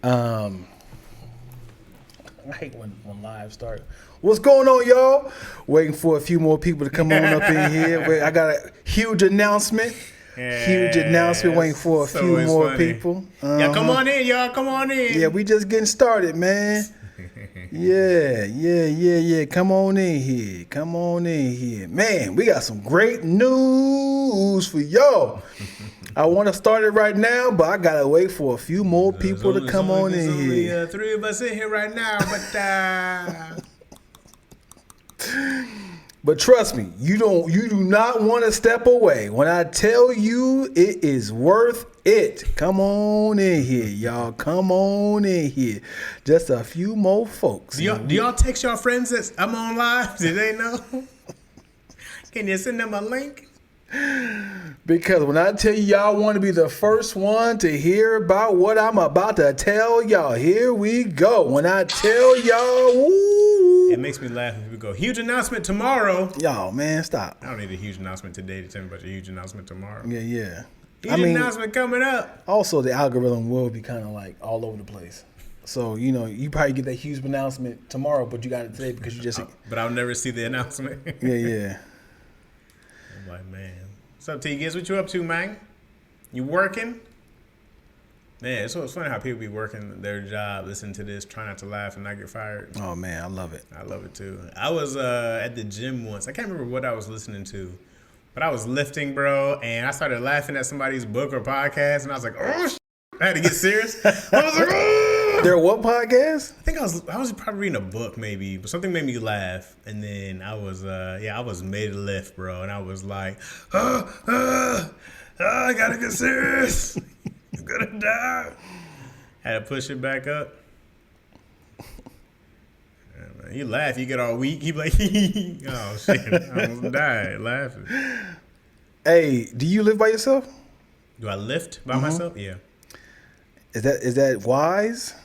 I hate when live start. What's going on, y'all? Waiting for a few more people to come on up in here. I got a huge announcement. Waiting for a few more people. Yeah, come on in, y'all. Come on in. Yeah, we just getting started, man. Yeah. Come on in here. Man, we got some great news for y'all. I want to start it right now, but I got to wait for a few more people to come on in here. There's only 3 of us in here right now, but... But trust me, you do not want to step away. When I tell you it is worth it. Come on in here, y'all. Come on in here. Just a few more folks. Do y'all text your friends that I'm on live? Do they know? Can you send them a link? Because when I tell you y'all want to be the first one to hear about what I'm about to tell y'all, here we go. When I tell y'all, woo. It makes me laugh when people go, huge announcement tomorrow. Y'all, man, stop. I don't need a huge announcement today to tell me about a huge announcement tomorrow. Yeah. Huge announcement coming up. Also, the algorithm will be kind of like all over the place. So, you probably get that huge announcement tomorrow, but you got it today because you just... But I'll never see the announcement. Yeah. I'm like, man. What's up, T-Giz? What you up to, man? You working? Man, it's funny how people be working their job, listen to this, try not to laugh and not get fired. Oh, man, I love it. I love it, too. I was at the gym once. I can't remember what I was listening to, but I was lifting, bro, and I started laughing at somebody's book or podcast, and I was like, oh, I had to get serious. I was like, oh. There what podcast? I think I was probably reading a book maybe, but something made me laugh, and then I was made to lift, bro, and I was like, I gotta get serious. I'm gonna die. Had to push it back up. Yeah, man, you laugh, you get all weak. You be like, oh shit, I almost died laughing. Hey, do you live by yourself? Do I lift by myself? Yeah. Is that wise?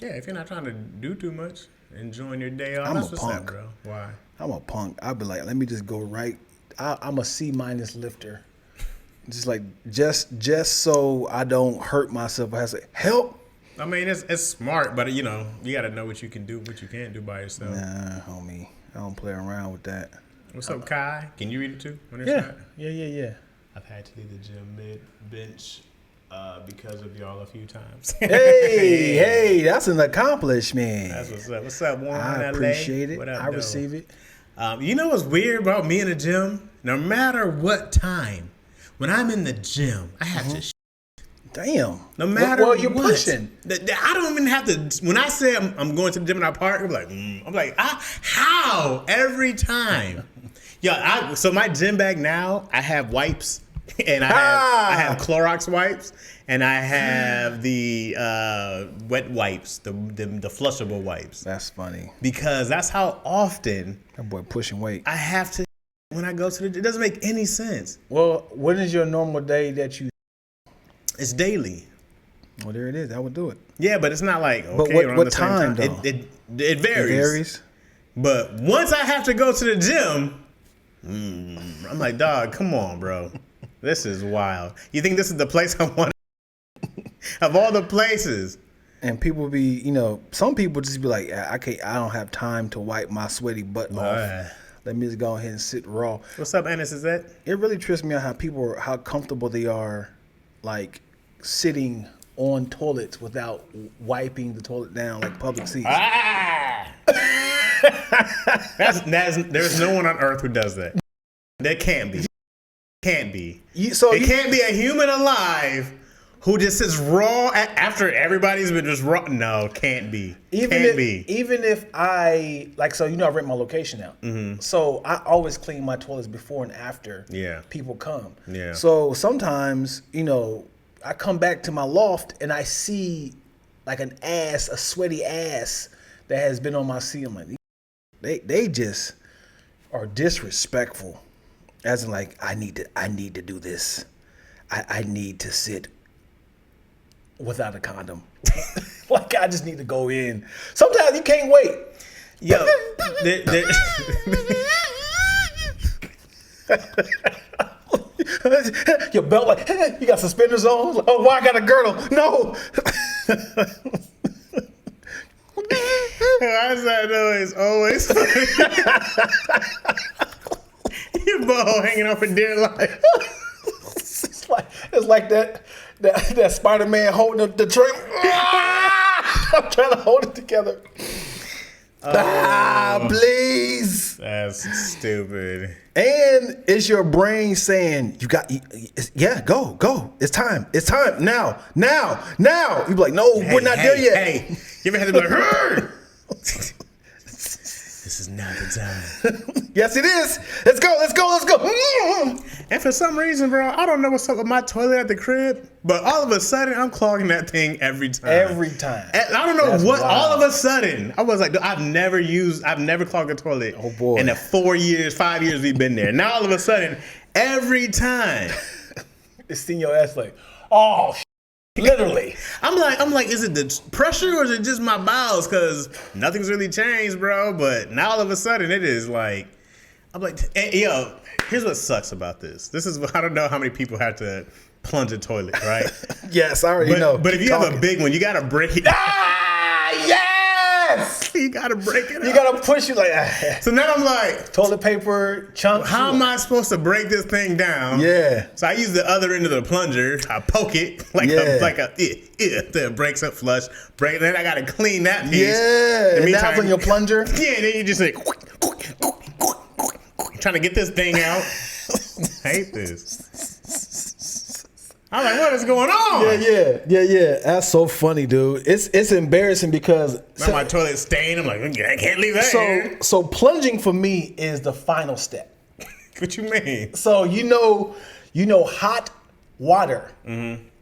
Yeah, if you're not trying to do too much, enjoying your day off. I'm that's a what's punk, up, bro. Why? I'm a punk. I'd be like, let me just go right. I'm a C- lifter. Just so I don't hurt myself. I have to say, help. I mean, it's smart, but you got to know what you can do, what you can't do by yourself. Nah, homie, I don't play around with that. What's up, Kai? Can you read it too? Yeah. I've had to leave the gym mid-bench because of y'all a few times. hey, that's an accomplishment. That's what's up. What's up, Warren? I appreciate it. I receive it. You know what's weird about me in the gym? No matter what time, when I'm in the gym, I have to Damn. No matter what. You're pushing. I don't even have to. When I say I'm going to the gym and I park, I'm like, how? Every time. So my gym bag now, I have wipes. And I have Clorox wipes, and I have the wet wipes, the flushable wipes. That's funny. Because that's how often that boy pushing weight. I have to when I go to it doesn't make any sense. Well, what is your normal day that you? It's daily. Well, there it is. I would do it. Yeah, but it's not like okay. But what time though? It varies. It varies. But once I have to go to the gym, I'm like, dog, come on, bro. This is wild. You think this is the place I want? Of all the places. And people be, some people just be like, I don't have time to wipe my sweaty butt off. Let me just go ahead and sit raw. What's up, Ennis? Is that? It really trips me out how comfortable they are, like sitting on toilets without wiping the toilet down like public seats. There's no one on earth who does that. There can't be. Can't be. It can't be a human alive who just sits raw after everybody's been just raw. No, can't be. Even if I I rent my location out. Mm-hmm. So I always clean my toilets before and after people come. Yeah. So sometimes, I come back to my loft and I see like a sweaty ass that has been on my ceiling. They just are disrespectful. As in, like, I need to do this. I need to sit without a condom. Like, I just need to go in. Sometimes you can't wait. Yo, your belt, like, you got suspenders on? Like, oh, why I got a girdle? No. Why is that noise always funny? Your butthole hanging off in dear life. It's like that Spider-Man holding the trailer. I'm trying to hold it together. Please. That's stupid. And it's your brain saying, go. It's time. Now. You be like, no, we're not there yet. Hey, you ever had to be like, this is not the time. Yes, it is. Let's go. And for some reason, bro, I don't know what's up with my toilet at the crib, but all of a sudden, I'm clogging that thing every time. And I don't know what. Wild. All of a sudden, I was like, I've never clogged a toilet. Oh boy! In the 5 years we've been there. Now all of a sudden, every time, it's seeing your ass like, oh. Literally. I'm like, is it the pressure or is it just my bowels? Because nothing's really changed, bro. But now all of a sudden it is like, I'm like, hey, yo, here's what sucks about this. I don't know how many people have to plunge a toilet, right? Yes, I already know. But if you have a big one, you got to break it. Yes! You got to break it. You got to push it like So now I'm like, toilet paper, chunks. How am I supposed to break this thing down? Yeah. So I use the other end of the plunger. I poke it that breaks up flush. Break. Then I got to clean that piece. Yeah. And that's on your plunger. Yeah. Then you just like trying to get this thing out. I hate this. I'm like, what is going on? Yeah. That's so funny, dude. It's embarrassing because my toilet's stained. I'm like, I can't leave that here. So plunging for me is the final step. What you mean? So you know hot water,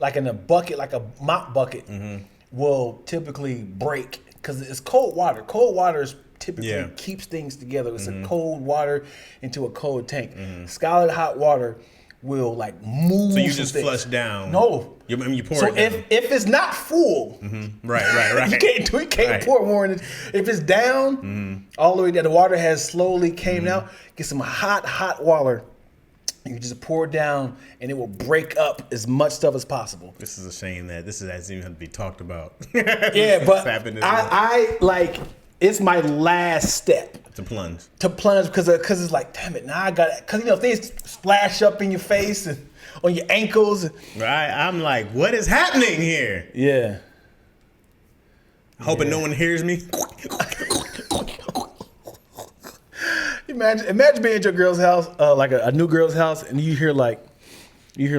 like in a bucket, like a mop bucket, will typically break because it's cold water. Cold water typically keeps things together. It's a cold water into a cold tank. Scalded hot water will like move. So you just flush down. No, you pour so it down. if it's not full, right. you can't pour more in it. If it's down, all the way down, the water has slowly came out. Get some hot water. You just pour it down, and it will break up as much stuff as possible. This is a shame that this hasn't even have to be talked about. Yeah, but I like it's my last step. To plunge because it's like, damn it, now I got it. Because things splash up in your face and on your ankles. Right, I'm like, what is happening here? Yeah. Hoping no one hears me. Imagine being at your girl's house, like a new girl's house, and you hear like 3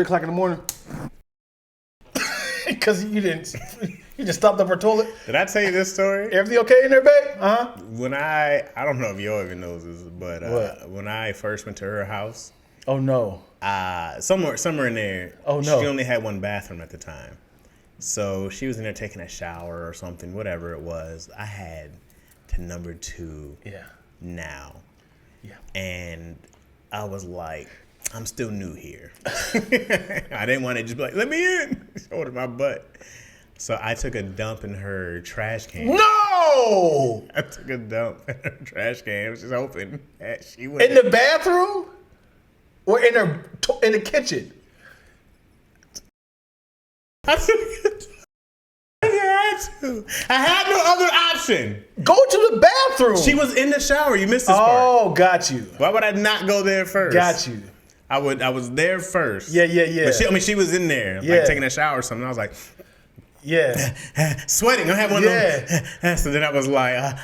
o'clock in the morning. Because you just stopped up her toilet. Did I tell you this story? Everything okay in there, babe? When I don't know if you even knows this, but when I first went to her house. Oh no. Somewhere in there. Oh no. She only had one bathroom at the time, so she was in there taking a shower or something, whatever it was. I had to number 2. Yeah. Now. Yeah. And I was like, I'm still new here. I didn't want to just be like, let me in. Holding my butt. So I took a dump in her trash can. No! I took a dump in her trash can. It was just open. She went in the bathroom? Or in the kitchen? I had no other option. Go to the bathroom. She was in the shower. You missed this part. Oh, got you. Why would I not go there first? Got you. I was there first. Yeah. But she was in there, like taking a shower or something. I was like, sweating. I had one of them. So then I was like,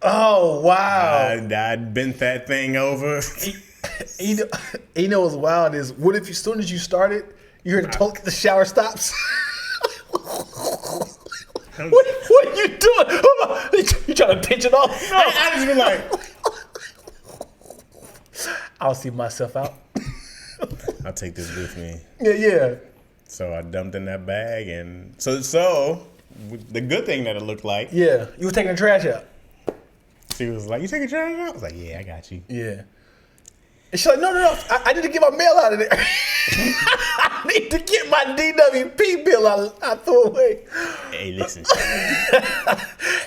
oh wow. I bent that thing over. You know what's wild is what if as soon as you started, you heard the shower stops. What are you doing? You trying to pinch it off? No. I just been like, I'll see myself out. I'll take this with me. Yeah. So I dumped in that bag, and so the good thing that it looked like. Yeah, you were taking the trash out. She was like, "You taking trash out?" I was like, "Yeah, I got you." Yeah. And she's like, "No, I need to get my mail out of there. I need to get my DWP bill out. I threw away." Hey, listen.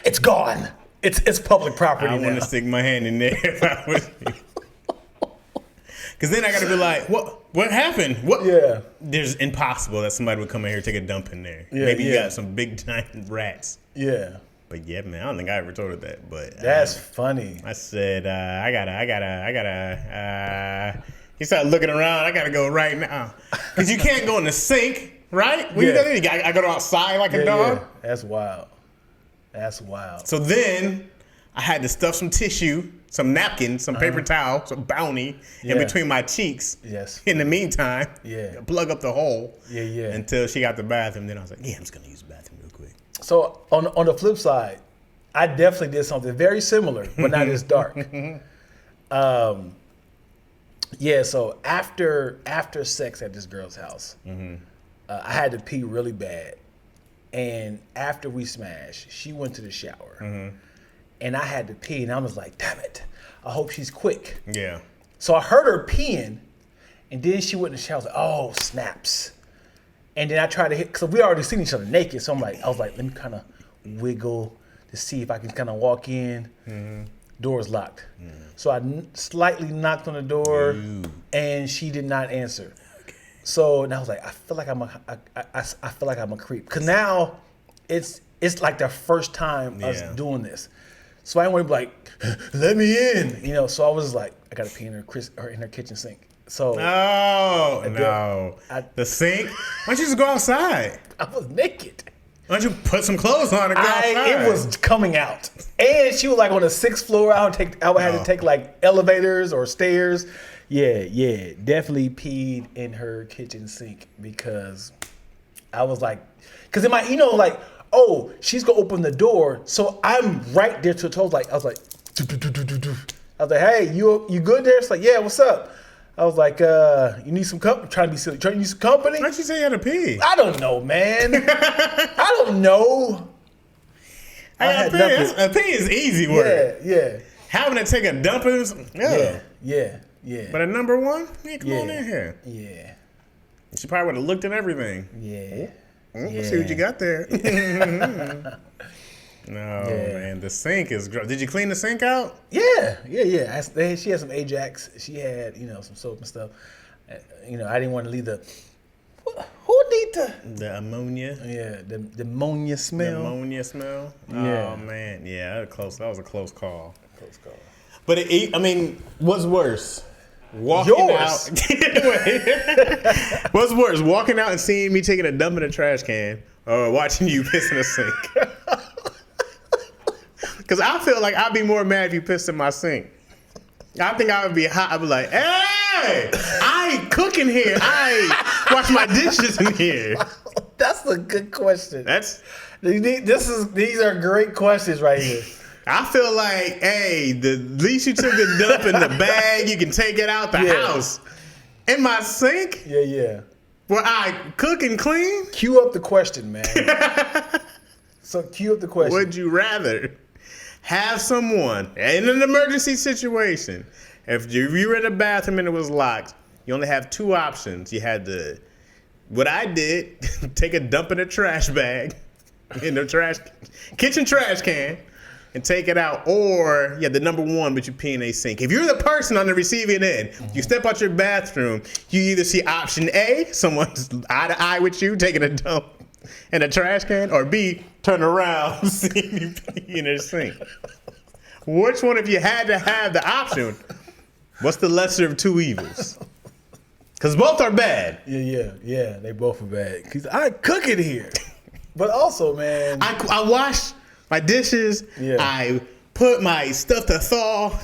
It's gone. It's public property. I want to stick my hand in there if I was you. Because then I got to be like, what happened? What? Yeah. There's impossible that somebody would come in here and take a dump in there. Yeah, Maybe you yeah. got some big giant rats. Yeah. But yeah, man, I don't think I ever told her that. But That's funny. I said, I gotta. He started looking around. I gotta go right now because you can't go in the sink, right? When you go there, I go outside like a dog. Yeah. That's wild. That's wild. So then I had to stuff some tissue, some napkins, some paper towel, some Bounty in between my cheeks. Yes. In the meantime, plug up the hole. Yeah. Until she got the bathroom. Then I was like, yeah, I'm just gonna use the bathroom real quick. So on the flip side, I definitely did something very similar, but not as dark. So after sex at this girl's house, I had to pee really bad. And after we smashed, she went to the shower. And I had to pee, and I was like, damn it, I hope she's quick. Yeah. So I heard her peeing, and then she went in the shower. I was like, oh, snaps. And then I tried to hit, because we already seen each other naked. So I was like, let me kind of wiggle to see if I can kind of walk in. Door's locked. So I slightly knocked on the door, and she did not answer. Okay. So and I was like, I feel like I'm a creep, because now it's like the first time us doing this. So I didn't want to be like, let me in, So I was like, I gotta pee in her kitchen sink. So no, the sink. Why don't you just go outside? I was naked. Why don't you put some clothes on and go outside? It was coming out, and she was like on the 6th floor. I would have to take like elevators or stairs. Yeah, definitely peed in her kitchen sink because I was like, because in my, oh, she's gonna open the door, so I'm right there to her toes. I was like, hey, you good there? It's like, yeah, what's up? I was like, you need some company? Trying to be silly. Trying to need some company? Why'd you say you had to pee? I don't know, man. I don't know. I had nothing. A pee is easy work. Yeah. Having to take a dump is Yeah. But at number one, come on in here. Yeah. She probably would have looked at everything. Yeah. See what you got there. No, man, the sink is gross. Did you clean the sink out? Yeah. She had some Ajax. She had, some soap and stuff. I didn't want to leave who need the ammonia? Yeah, the ammonia smell. The ammonia smell? Yeah. Oh, man. Yeah, that was a close call. But, what's worse? Walking out. What's worse? Walking out and seeing me taking a dump in a trash can or watching you piss in a sink? Because I feel like I'd be more mad if you pissed in my sink. I think I would be hot. I'd be like, hey, I ain't cooking here. I wash my dishes in here. That's a good question. These are great questions right here. I feel like, hey, the least you took a dump in the bag, you can take it out the house. In my sink? Yeah. Where I cook and clean? Cue up the question, man. So cue up the question. Would you rather have someone in an emergency situation, if you were in a bathroom and it was locked, you only have two options. You had to, what I did, take a dump in a trash bag, in the kitchen trash can, and take it out. Or, the number one, but you pee in a sink. If you're the person on the receiving end, you step out your bathroom, you either see option A, someone's eye to eye with you, taking a dump in a trash can, or B, turn around, see you pee in a sink. Which one, if you had to have the option, what's the lesser of two evils? Because both are bad. Yeah, they both are bad. Because I cook it here. But also, man, I wash my dishes. Yeah. I put my stuff to thaw.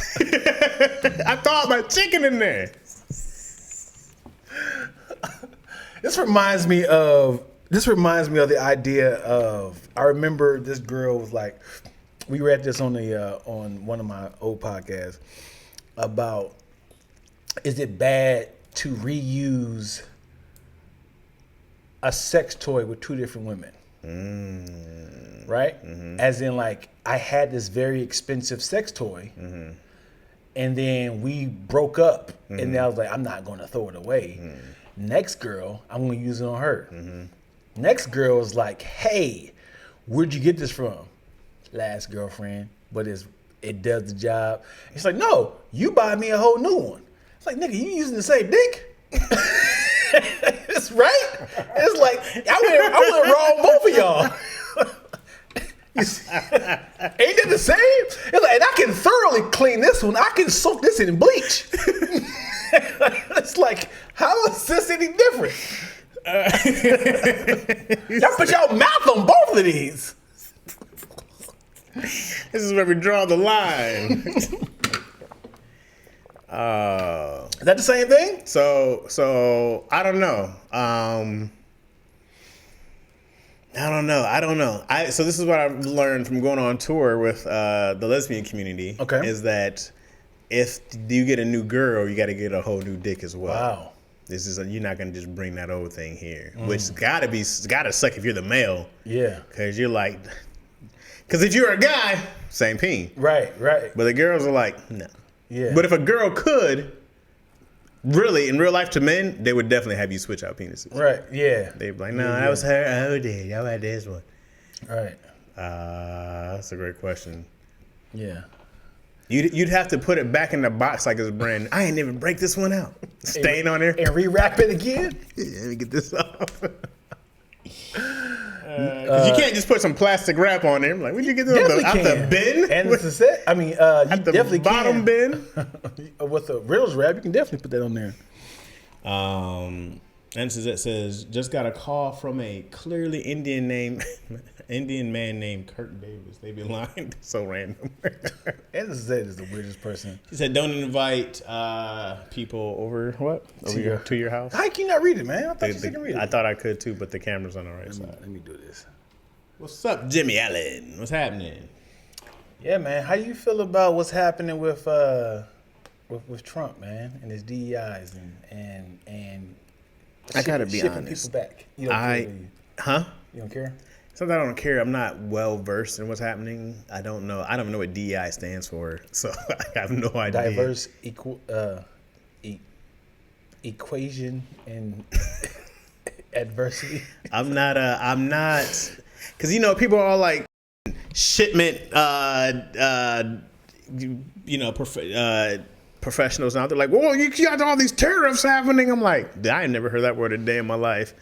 I thawed my chicken in there. This reminds me of the idea of, I remember this girl was like, we read this on one of my old podcasts about, is it bad to reuse a sex toy with two different women? Right? Mm-hmm. As in, like, I had this very expensive sex toy, and then we broke up, and then I was like, I'm not going to throw it away. Next girl, I'm going to use it on her. Next girl was like, hey, where'd you get this from? Last girlfriend, but it does the job. It's like, no, you buy me a whole new one. It's like, nigga, you using the same dick? It's right. It's like I went wrong, both of y'all. Ain't that the same? It's like, and I can thoroughly clean this one. I can soak this in bleach. It's like, how is this any different? Y'all put y'all mouth on both of these. This is where we draw the line. Is that the same thing? So I don't know. I don't know. So this is what I've learned from going on tour with the lesbian community. Okay. Is that if you get a new girl, you got to get a whole new dick as well. Wow. You're not gonna just bring that old thing here, which gotta suck if you're the male. Yeah. Because you're like, because if you're a guy, same peen. Right. But the girls are like, no. Yeah. But if a girl could, really, in real life to men, they would definitely have you switch out penises. Right. Yeah. They'd be like, no, that was her old dick. I had this one. Right. That's a great question. Yeah. You'd have to put it back in the box like it's brand new. I ain't even break this one out. Stain on there. And rewrap it again? Yeah, let me get this off. Because you can't just put some plastic wrap on there. I'm like, where'd you get this out the bin? And it's a set. I mean, you definitely bottom bin. With the Reynolds wrap, you can definitely put that on there. And it says, just got a call from a clearly Indian man named Kirk Davis. They be lying. So random. And this is the weirdest person. He said, don't invite people over to your house. How can you not read it, man? I thought you could read it. I thought I could too, but the camera's on the right side. Let me do this. What's up, Jimmy Allen? What's happening? Yeah, man. How you feel about what's happening with Trump, man, and his DEIs and I gotta be shipping honest. People back. You don't care, do you? You don't care? Sometimes I don't care. I'm not well versed in what's happening. I don't know. I don't even know what DEI stands for, so I have no idea. Diverse equation and adversity. I'm not. Because people are all like shipment. Professionals now. They're like, well, you got all these tariffs happening. I'm like, I ain't never heard that word a day in my life.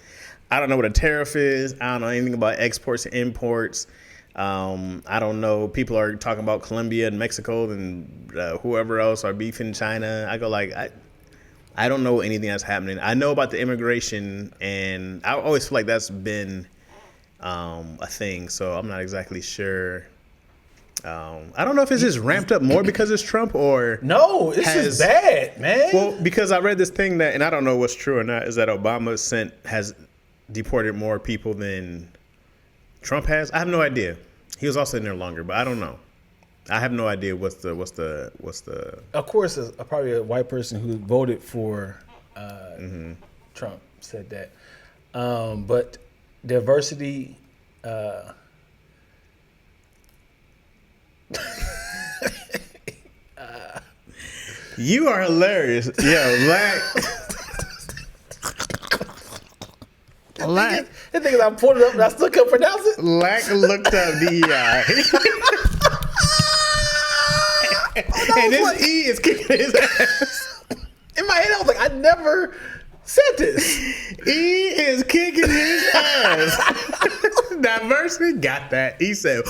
I don't know what a tariff is. I don't know anything about exports and imports. I don't know. People are talking about Colombia and Mexico and whoever else are beefing China. I go like, I don't know anything that's happening. I know about the immigration, and I always feel like that's been a thing. So I'm not exactly sure. I don't know if it's just ramped up more because it's Trump or no, this is bad, man. Well, because I read this thing that, and I don't know what's true or not, is that Obama has deported more people than Trump has. I have no idea. He was also in there longer, but I don't know. I have no idea what's the. Of course, probably a white person who voted for Trump said that, but diversity. You are hilarious. Yo, Lack. The thing is, I pulled it up and I still can't pronounce it. Lack looked up DEI. And this like, E is kicking his ass. In my head, I was like, I never said this. E is kicking his ass. Diversity got that. He said,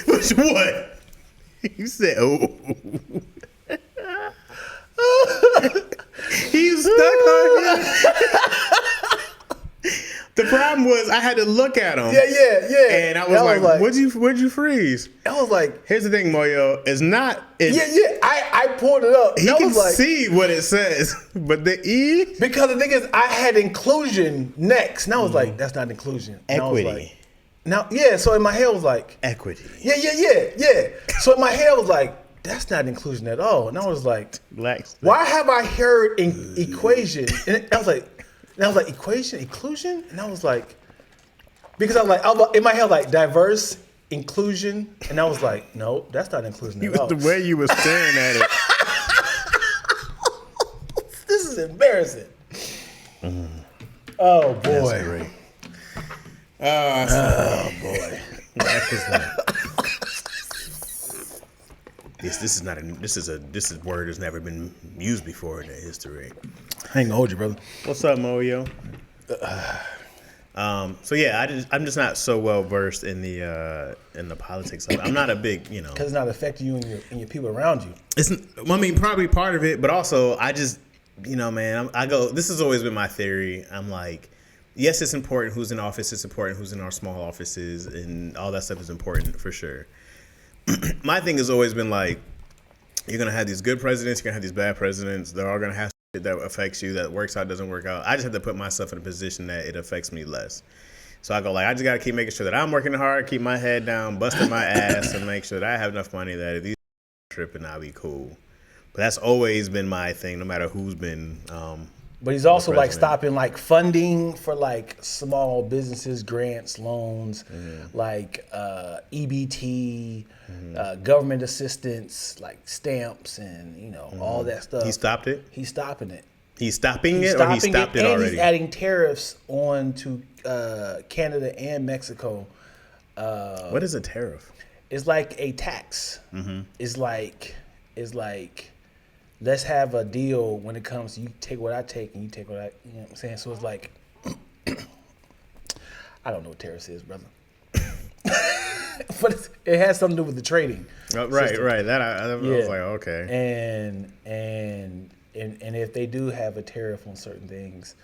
which what? He said, oh. He's stuck on him. The problem was I had to look at him. Yeah. And I was like, where'd you freeze? I was like, here's the thing, Moyo. It's not. I pulled it up. He can see what it says, but the E. Because the thing is, I had inclusion next. And I was like, that's not inclusion. And Equity. So in my head I was like. Equity. Yeah. So in my head I was like, that's not inclusion at all. And I was like, why have I heard equation? And I was like, equation, inclusion? And I was like, because I was in my head like diverse, inclusion. And I was like, no, that's not inclusion at all. The way you were staring at it. This is embarrassing. Oh, boy. That's great. Oh, boy. The this is not a this is word that's never been used before in the history. I ain't gonna hold you, brother. What's up, Moyo? So yeah, I'm just not so well versed in the politics of it. I'm not a big, because it's not affecting you and your people around you. I mean, probably part of it, but also I just, man, I go. This has always been my theory. I'm like, yes, it's important who's in office. It's important who's in our small offices, and all that stuff is important for sure. My thing has always been like, you're gonna have these good presidents, you're gonna have these bad presidents. They're all gonna have shit that affects you, that works out, doesn't work out. I just have to put myself in a position that it affects me less. So I go like, I just gotta keep making sure that I'm working hard, keep my head down, busting my ass, and make sure that I have enough money that if these tripping, I'll be cool. But that's always been my thing, no matter who's been. But he's also like stopping like funding for like small businesses, grants, loans, like EBT, government assistance, like stamps, and all that stuff. He stopped it. He's stopping it. He's stopping it, or he stopped it already. And he's adding tariffs on to Canada and Mexico. What is a tariff? It's like a tax. It's like. Let's have a deal when it comes to you take what I take and you take what I, you know what I'm saying? So it's like, I don't know what tariffs is, brother. But it has something to do with the trading. Oh, right, system. Right. I was like, okay. And if they do have a tariff on certain things,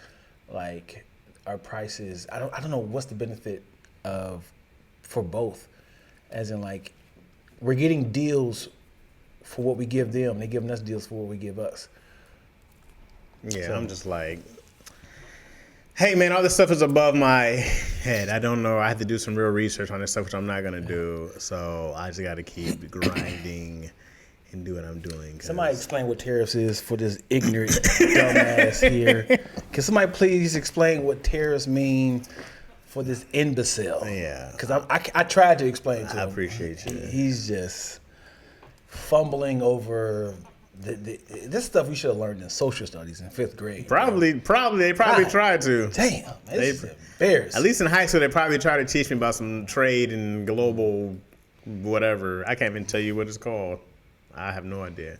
like our prices, I don't know what's the benefit for both, as in like we're getting deals for what we give them. They're giving us deals for what we give us. Yeah, so, I'm just like, hey, man, all this stuff is above my head. I don't know. I have to do some real research on this stuff, which I'm not going to do. So I just got to keep grinding and do what I'm doing. Somebody explain what tariffs is for this ignorant dumbass here. Can somebody please explain what tariffs mean for this imbecile? Yeah. Because I tried to explain to him. I appreciate you. He's just fumbling over this stuff we should have learned in social studies in 5th grade. Probably they tried to. Damn, it's embarrassing. At least in high school, they probably tried to teach me about some trade and global whatever. I can't even tell you what it's called. I have no idea.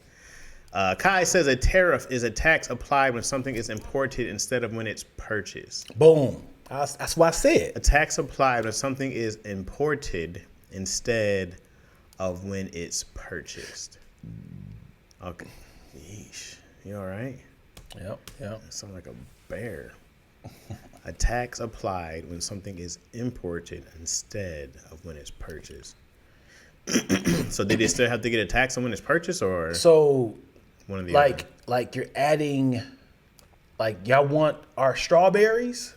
Kai says a tariff is a tax applied when something is imported instead of when it's purchased. Boom. That's what I said. A tax applied when something is imported instead of when it's purchased. Okay. Yeesh. You all right? Yep. That sounds like a bear. A tax applied when something is imported instead of when it's purchased. So did they still have to get a tax on when it's purchased, or so one of the like you're adding, like y'all want our strawberries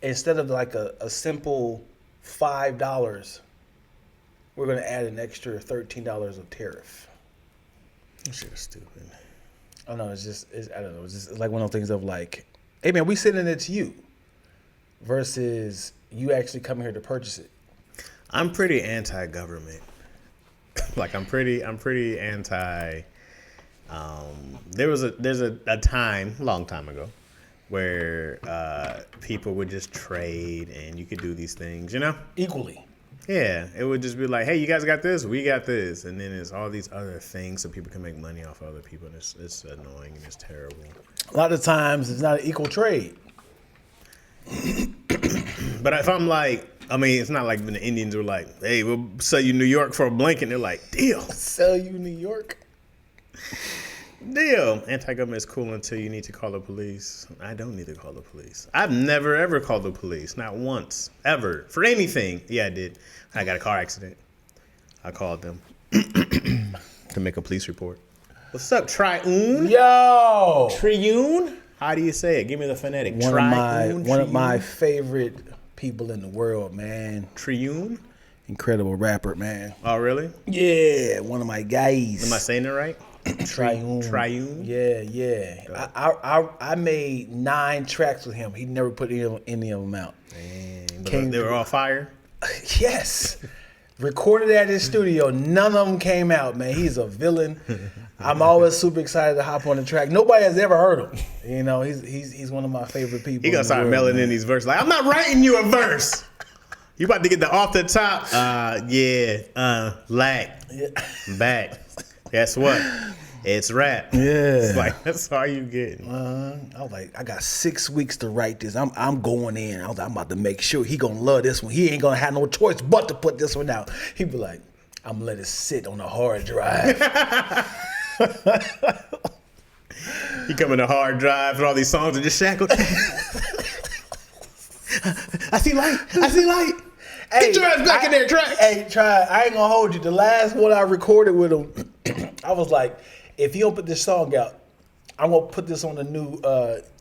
instead of like a simple $5. We're going to add an extra $13 of tariff. That shit is stupid. I don't know. I don't know. It's just like one of those things of like, hey man, we sending it to you versus you actually coming here to purchase it. I'm pretty anti-government. Like I'm pretty anti. There's a time, a long time ago, where people would just trade and you could do these things, equally. Yeah, it would just be like, hey, you guys got this, we got this, and then there's all these other things so people can make money off other people, and it's annoying and it's terrible. A lot of times it's not an equal trade. But if I'm like, it's not like when the Indians were like, hey, we'll sell you New York for a blanket. They're like, deal. Sell you New York? Deal. Anti-government is cool until you need to call the police. I don't need to call the police. I've never, ever called the police. Not once. Ever. For anything. Yeah, I did. I got a car accident. I called them to make a police report. What's up, Triune? Yo! Triune? How do you say it? Give me the phonetic. One of my favorite people in the world, man. Triune? Incredible rapper, man. Oh, really? Yeah, one of my guys. Am I saying it right? Triune? Yeah. I made 9 tracks with him. He never put any of them out. Dang, they were all fire? Yes. Recorded at his studio. None of them came out, man. He's a villain. I'm always super excited to hop on the track. Nobody has ever heard him. He's one of my favorite people. He gonna start mailing in these verses like, I'm not writing you a verse. You about to get the off the top? Lack. Yeah. Back. Guess what? It's rap. Yeah. It's like, that's all you get. I was like, I got 6 weeks to write this. I'm going in. I was like, I'm about to make sure he gonna love this one. He ain't gonna have no choice but to put this one out. He be like, I'm gonna let it sit on a hard drive. He come in a hard drive and all these songs are just shackled. I see light. I see light. Hey, Get your ass back in there, Trax. Hey, try. I ain't gonna hold you. The last one I recorded with him, I was like, if you don't put this song out, I'm gonna put this on the new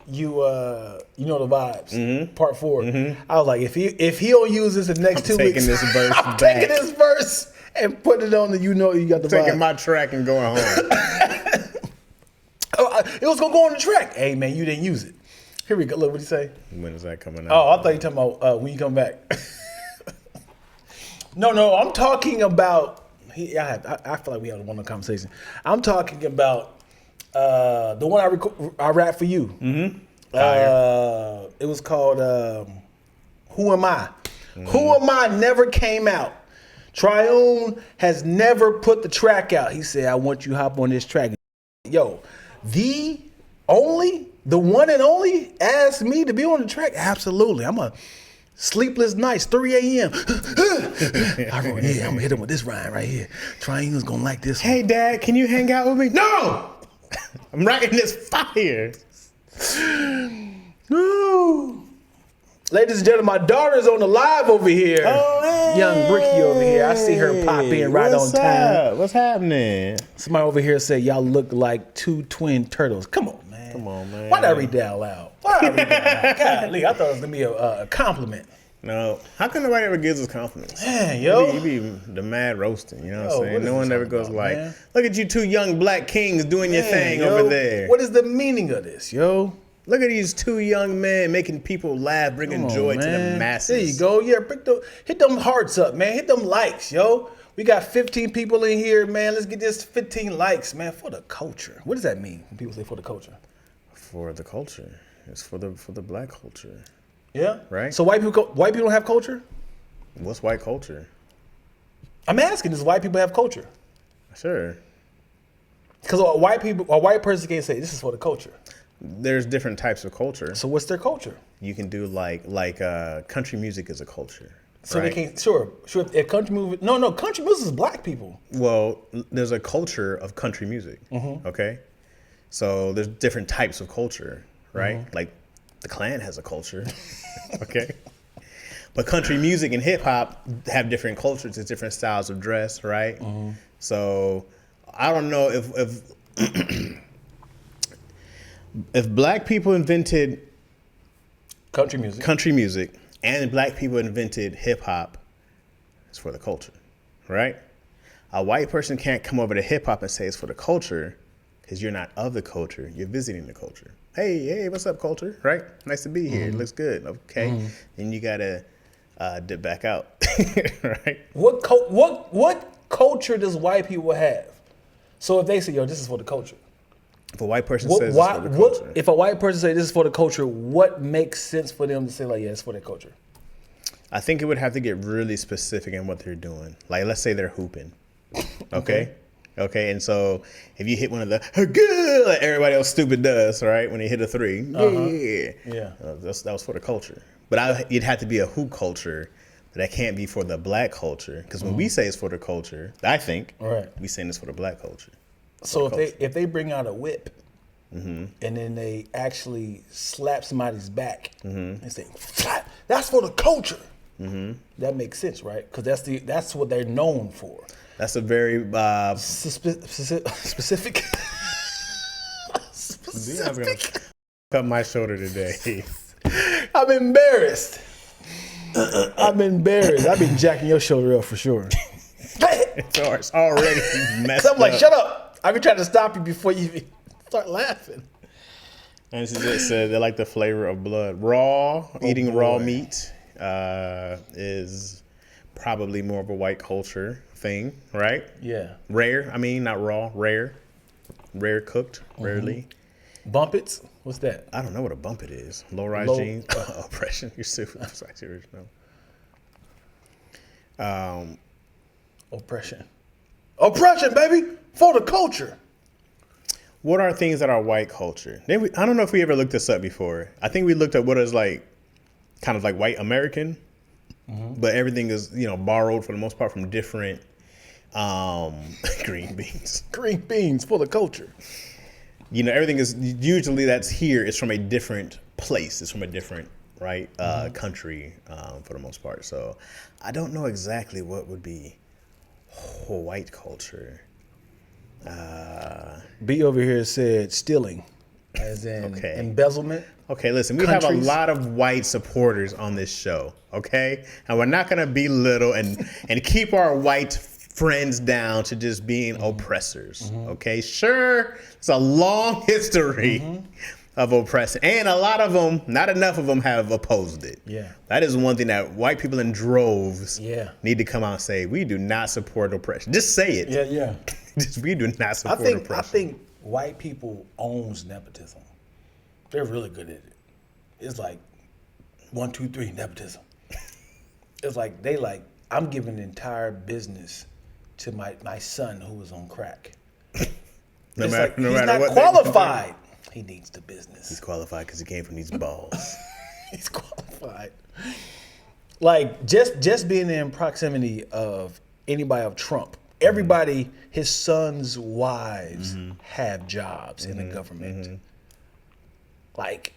you know the vibes part 4. I was like, if he don't use this in the next 2 weeks, This verse I'm taking this verse and putting it on the you got the taking vibe. my track and going home. It was gonna go on the track. Hey man, you didn't use it. Here we go. Look, what he say? When is that coming out? Oh, I thought you talking about when you come back. No, I'm talking about. I feel like we had a one-on-one conversation. I'm talking about the one I rap for you. It was called "Who Am I?" Who Am I never came out. Triune has never put the track out. He said, "I want you to hop on this track." Yo, the one and only asked me to be on the track. Absolutely, I'm a sleepless nights, 3 a.m. I'm gonna hit him with this rhyme right here. Triune's gonna like this one. Hey, Dad, can you hang out with me? No! I'm writing this fire. Woo. Ladies and gentlemen, my daughter's on the live over here. Oh, hey. Young Bricky over here. I see her pop in right on time. What's happening? Somebody over here said, y'all look like 2 twin turtles. Come on, man. Come on, man. Why did I read that out loud? Golly, I thought it was going to be a compliment. No. How come nobody ever gives us compliments? Man, yo. You be the mad roasting, you know what I'm Yo, saying? what No is one this ever all goes about, like, man? look at you 2 young black kings doing your thing yo. over there. What is the meaning of this, yo? Look at these 2 young men making people laugh, bringing Come on, joy to the man. masses. There you go. Yeah, hit them hearts up, man. Hit them likes, yo. We got 15 people in here, man. Let's get this 15 likes, man, for the culture. What does that mean when people say for the culture? For the culture. It's for the black culture. Yeah. Right. So white people don't have culture? What's white culture? I'm asking, does white people have culture? Sure. Because a white person can't say this is for the culture. There's different types of culture. So what's their culture? You can do like country music is a culture. So right? they can't. Sure. If country music, no, country music is black people. Well, there's a culture of country music. Okay, so there's different types of culture, right? Like the Klan has a culture. Okay, but country music and hip hop have different cultures. It's different styles of dress, right? So I don't know if black people invented Country music. And black people invented hip hop, it's for the culture, right? A white person can't come over to hip hop and say it's for the culture because you're not of the culture. You're visiting the culture. Hey, what's up, culture? Right? Nice to be here. It looks good. Okay. And you gotta dip back out, right? What culture does white people have? So if they say, yo, this is for the culture. If a white person says it's for the culture. If a white person say this is for the culture, what makes sense for them to say like, yeah, it's for their culture? I think it would have to get really specific in what they're doing. Like, let's say they're hooping. Okay. And so if you hit one of the good, like everybody else stupid does, right? When they hit a 3, Yeah. That was for the culture. But it'd have to be a hoop culture. But that can't be for the black culture. Because when we say it's for the culture, I think we saying it's for the black culture. So if they bring out a whip and then they actually slap somebody's back and say, that's for the culture. That makes sense, right? Because that's what they're known for. That's a very specific. I was gonna cut my shoulder today. I'm embarrassed. I've been jacking your shoulder up for sure. It's already messed I'm like, up. shut up. I've been trying to stop you before you even start laughing. And she just said they like the flavor of blood. Eating raw meat is probably more of a white culture thing, right? Yeah. Rare, not raw, rare. Rare cooked, rarely. Bumpets? What's that? I don't know what a bumpet is. Low-rise jeans? Oppression. You're super original. Oppression, baby. For the culture. What are things that are white culture? I don't know if we ever looked this up before. I think we looked at what is like, kind of like white American, but everything is, borrowed for the most part from different green beans. Green beans for the culture. Everything is usually that's here is from a different place. It's from a different country for the most part. So I don't know exactly what would be white culture. B over here said stealing, as in embezzlement. Okay, listen, we have a lot of white supporters on this show, okay? And we're not going to belittle and keep our white friends down to just being oppressors, okay? Sure, it's a long history of oppressing, and a lot of them, not enough of them have opposed it. Yeah. That is one thing that white people in droves need to come out and say, we do not support oppression. Just say it. Yeah. We do not support oppression. I think white people owns nepotism. They're really good at it. It's like 1, 2, 3 nepotism. It's like I'm giving the entire business to my son who was on crack. No he's matter not what qualified. He needs the business. He's qualified because he came from these balls. He's qualified. Like just being in proximity of anybody of Trump. Everybody, his son's wives have jobs in the government. Like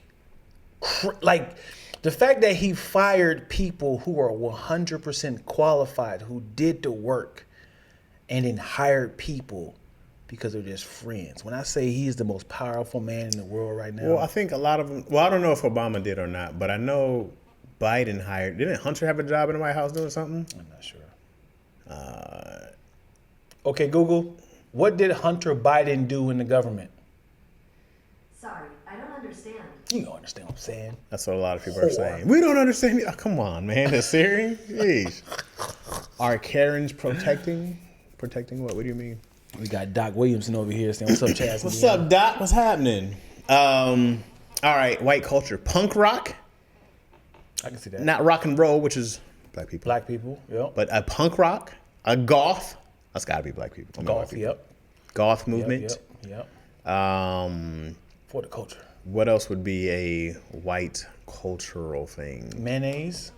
the fact that he fired people who are 100% qualified, who did the work, and then hired people because they're just friends. When I say he's the most powerful man in the world right now. Well, I think a lot of them, I don't know if Obama did or not, but I know Biden hired, didn't Hunter have a job in the White House doing something? I'm not sure. Okay, Google, what did Hunter Biden do in the government? Sorry, I don't understand. You don't understand what I'm saying. That's what a lot of people are saying. We don't understand. Oh, come on, man. That's serious? Jeez. Are Karens protecting? Protecting what? What do you mean? We got Doc Williamson over here saying, what's up, Chaz? What's up, Doc? What's happening? All right, white culture. Punk rock. I can see that. Not rock and roll, which is black people. Black people, yep. But a punk rock, a goth. That's got to be black people. Goth, yep. Goth movement. Yep. For the culture. What else would be a white cultural thing? Mayonnaise.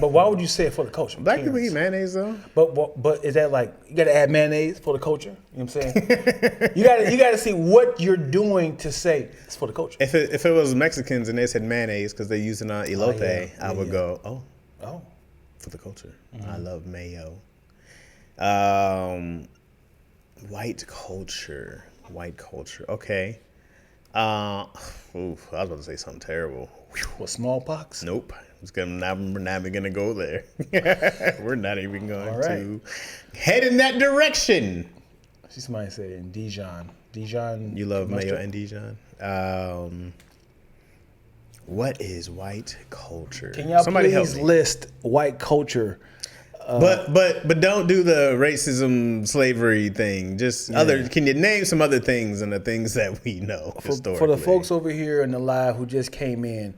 But why would you say it for the culture? Black people eat mayonnaise though. But is that like you got to add mayonnaise for the culture? You know what I'm saying? you got to see what you're doing to say it's for the culture. If it was Mexicans and they said mayonnaise because they're using elote, I would go for the culture. I love mayo. White culture. Okay. I was about to say something terrible. What, smallpox? Nope. We're not even gonna go there. We're not even going to head in that direction. I see somebody say in Dijon. Dijon. You love mustard? mayo and Dijon. What is white culture? Can y'all Somebody please help me. list white culture? But don't do the racism slavery thing. Just other. Can you name some other things and the things that we know historically? For the folks over here in the live who just came in,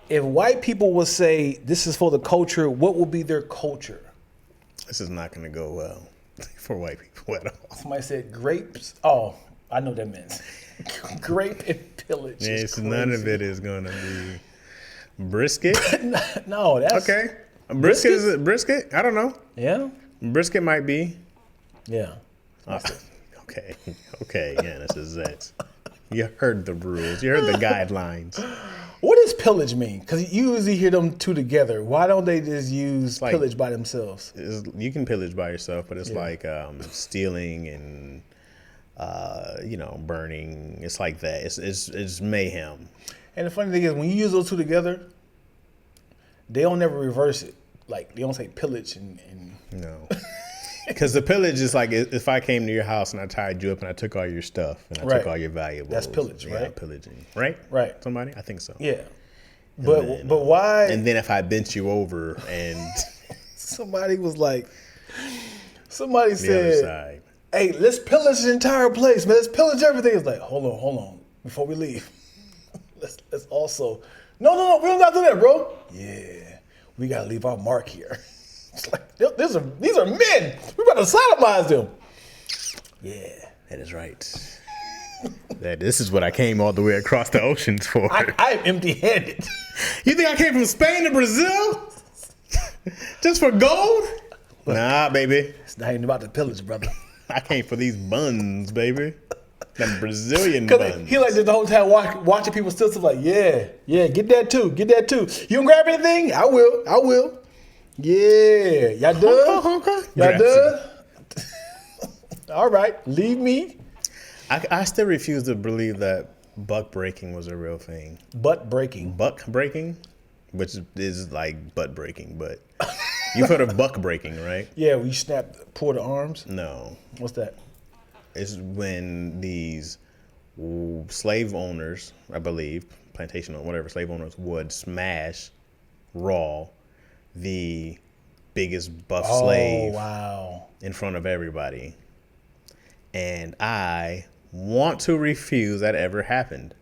if white people would say this is for the culture, what will be their culture? This is not going to go well for white people at all. Somebody said grapes. Oh, I know what that means. Grape and pillage. Yes, none of it is going to be brisket. No, that's okay. Brisket is it brisket? I don't know. Yeah. Brisket might be. Yeah. Okay. Yeah, this is it. You heard the rules. You heard the guidelines. What does pillage mean? Because you usually hear them two together. Why don't they just use pillage by themselves? You can pillage by yourself, but it's like stealing and burning. It's like that. It's mayhem. And the funny thing is, when you use those two together, they don't never reverse it. Like they don't say pillage and no. Because the pillage is like if I came to your house and I tied you up and I took all your stuff and I took all your valuables. That's pillage, right? Pillaging, right? Right. Somebody? I think so. Yeah. But why? And then if I bent you over and somebody said, "Hey, let's pillage the entire place, man. Let's pillage everything." It's like, hold on, before we leave, let's also. No, we don't gotta do that, bro. Yeah, we gotta leave our mark here. It's like these are men. We gotta sodomize them. Yeah. That is right. This is what I came all the way across the oceans for. I'm empty-handed. You think I came from Spain to Brazil? Just for gold? Nah, baby. It's not even about the pillage, brother. I came for these buns, baby. Them Brazilian buns. He like the whole time watching people still stuff like, yeah, get that too. You gonna grab anything? I will. Yeah, y'all done? Y'all done? All right, leave me. I still refuse to believe that buck breaking was a real thing. Butt breaking. Buck breaking, which is like butt breaking, but you've heard of buck breaking, right? Yeah, we pull the arms. No. What's that? It's when these slave owners, I believe, plantation or whatever, slave owners would smash raw the biggest buff slave in front of everybody. And I want to refuse that ever happened.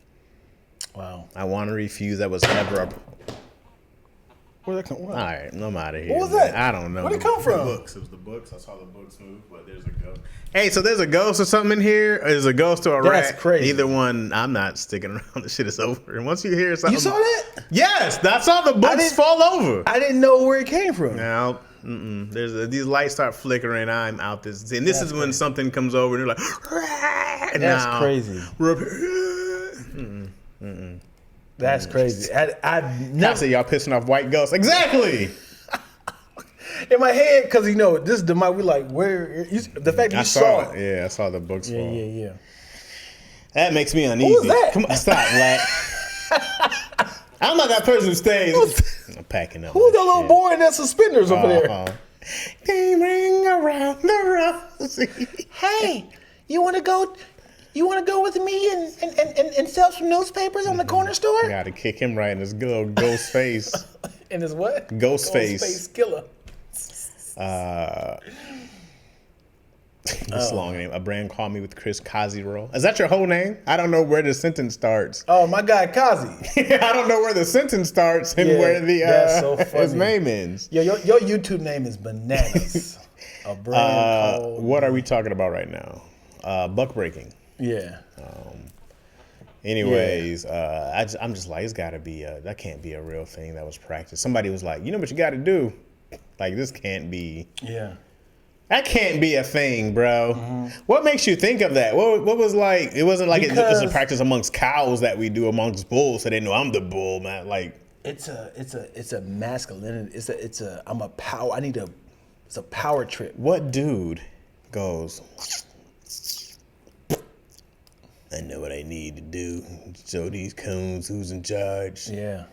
Wow. I want to refuse that was ever Where'd that come from? All right, I'm out of here. What was that? I don't know. Where'd it come from? The books. It was the books. I saw the books move, but there's a ghost. Hey, so there's a ghost or something in here? Or there's a ghost or a rat? That's crazy. Either one, I'm not sticking around. The shit is over. And once you hear something. You saw that? Yes, I saw the books fall over. I didn't know where it came from. Now, these lights start flickering. I'm out this. And this is when something comes over and you're like, Rah! That's crazy. We're up here. That's crazy. I've I never say y'all pissing off white ghosts. Exactly. in my head because this is the mic. We like where the fact that you saw it. Yeah, I saw the books fall. Yeah. That makes me uneasy. Who was that? Come on, stop, Black. I'm not that person who stays. I'm packing up. Who's that little boy in that suspenders over there? They ring around the rosy. Hey, you want to go? You want to go with me and sell some newspapers on the corner store? Got to kick him right in his little ghost face. In his what? Ghost face. Face killer. This long name. A brand called me with Chris Caziro. Is that your whole name? I don't know where the sentence starts. Oh, my guy Kazi. I don't know where the sentence starts and where the that's so funny. his name ends. Yo, your YouTube name is bananas. A brand called. What are we talking about right now? Buck breaking. Yeah. Anyways, I'm just like, it's got to be that can't be a real thing that was practiced. Somebody was like, you know what you got to do? Like, this can't be. Yeah. That can't be a thing, bro. Mm-hmm. What makes you think of that? What was like? It wasn't like it's a practice amongst cows that we do amongst bulls, so they know I'm the bull, man. Like it's a masculinity. It's a power trip. What dude goes? I know what I need to do. Show these coons who's in charge. Yeah.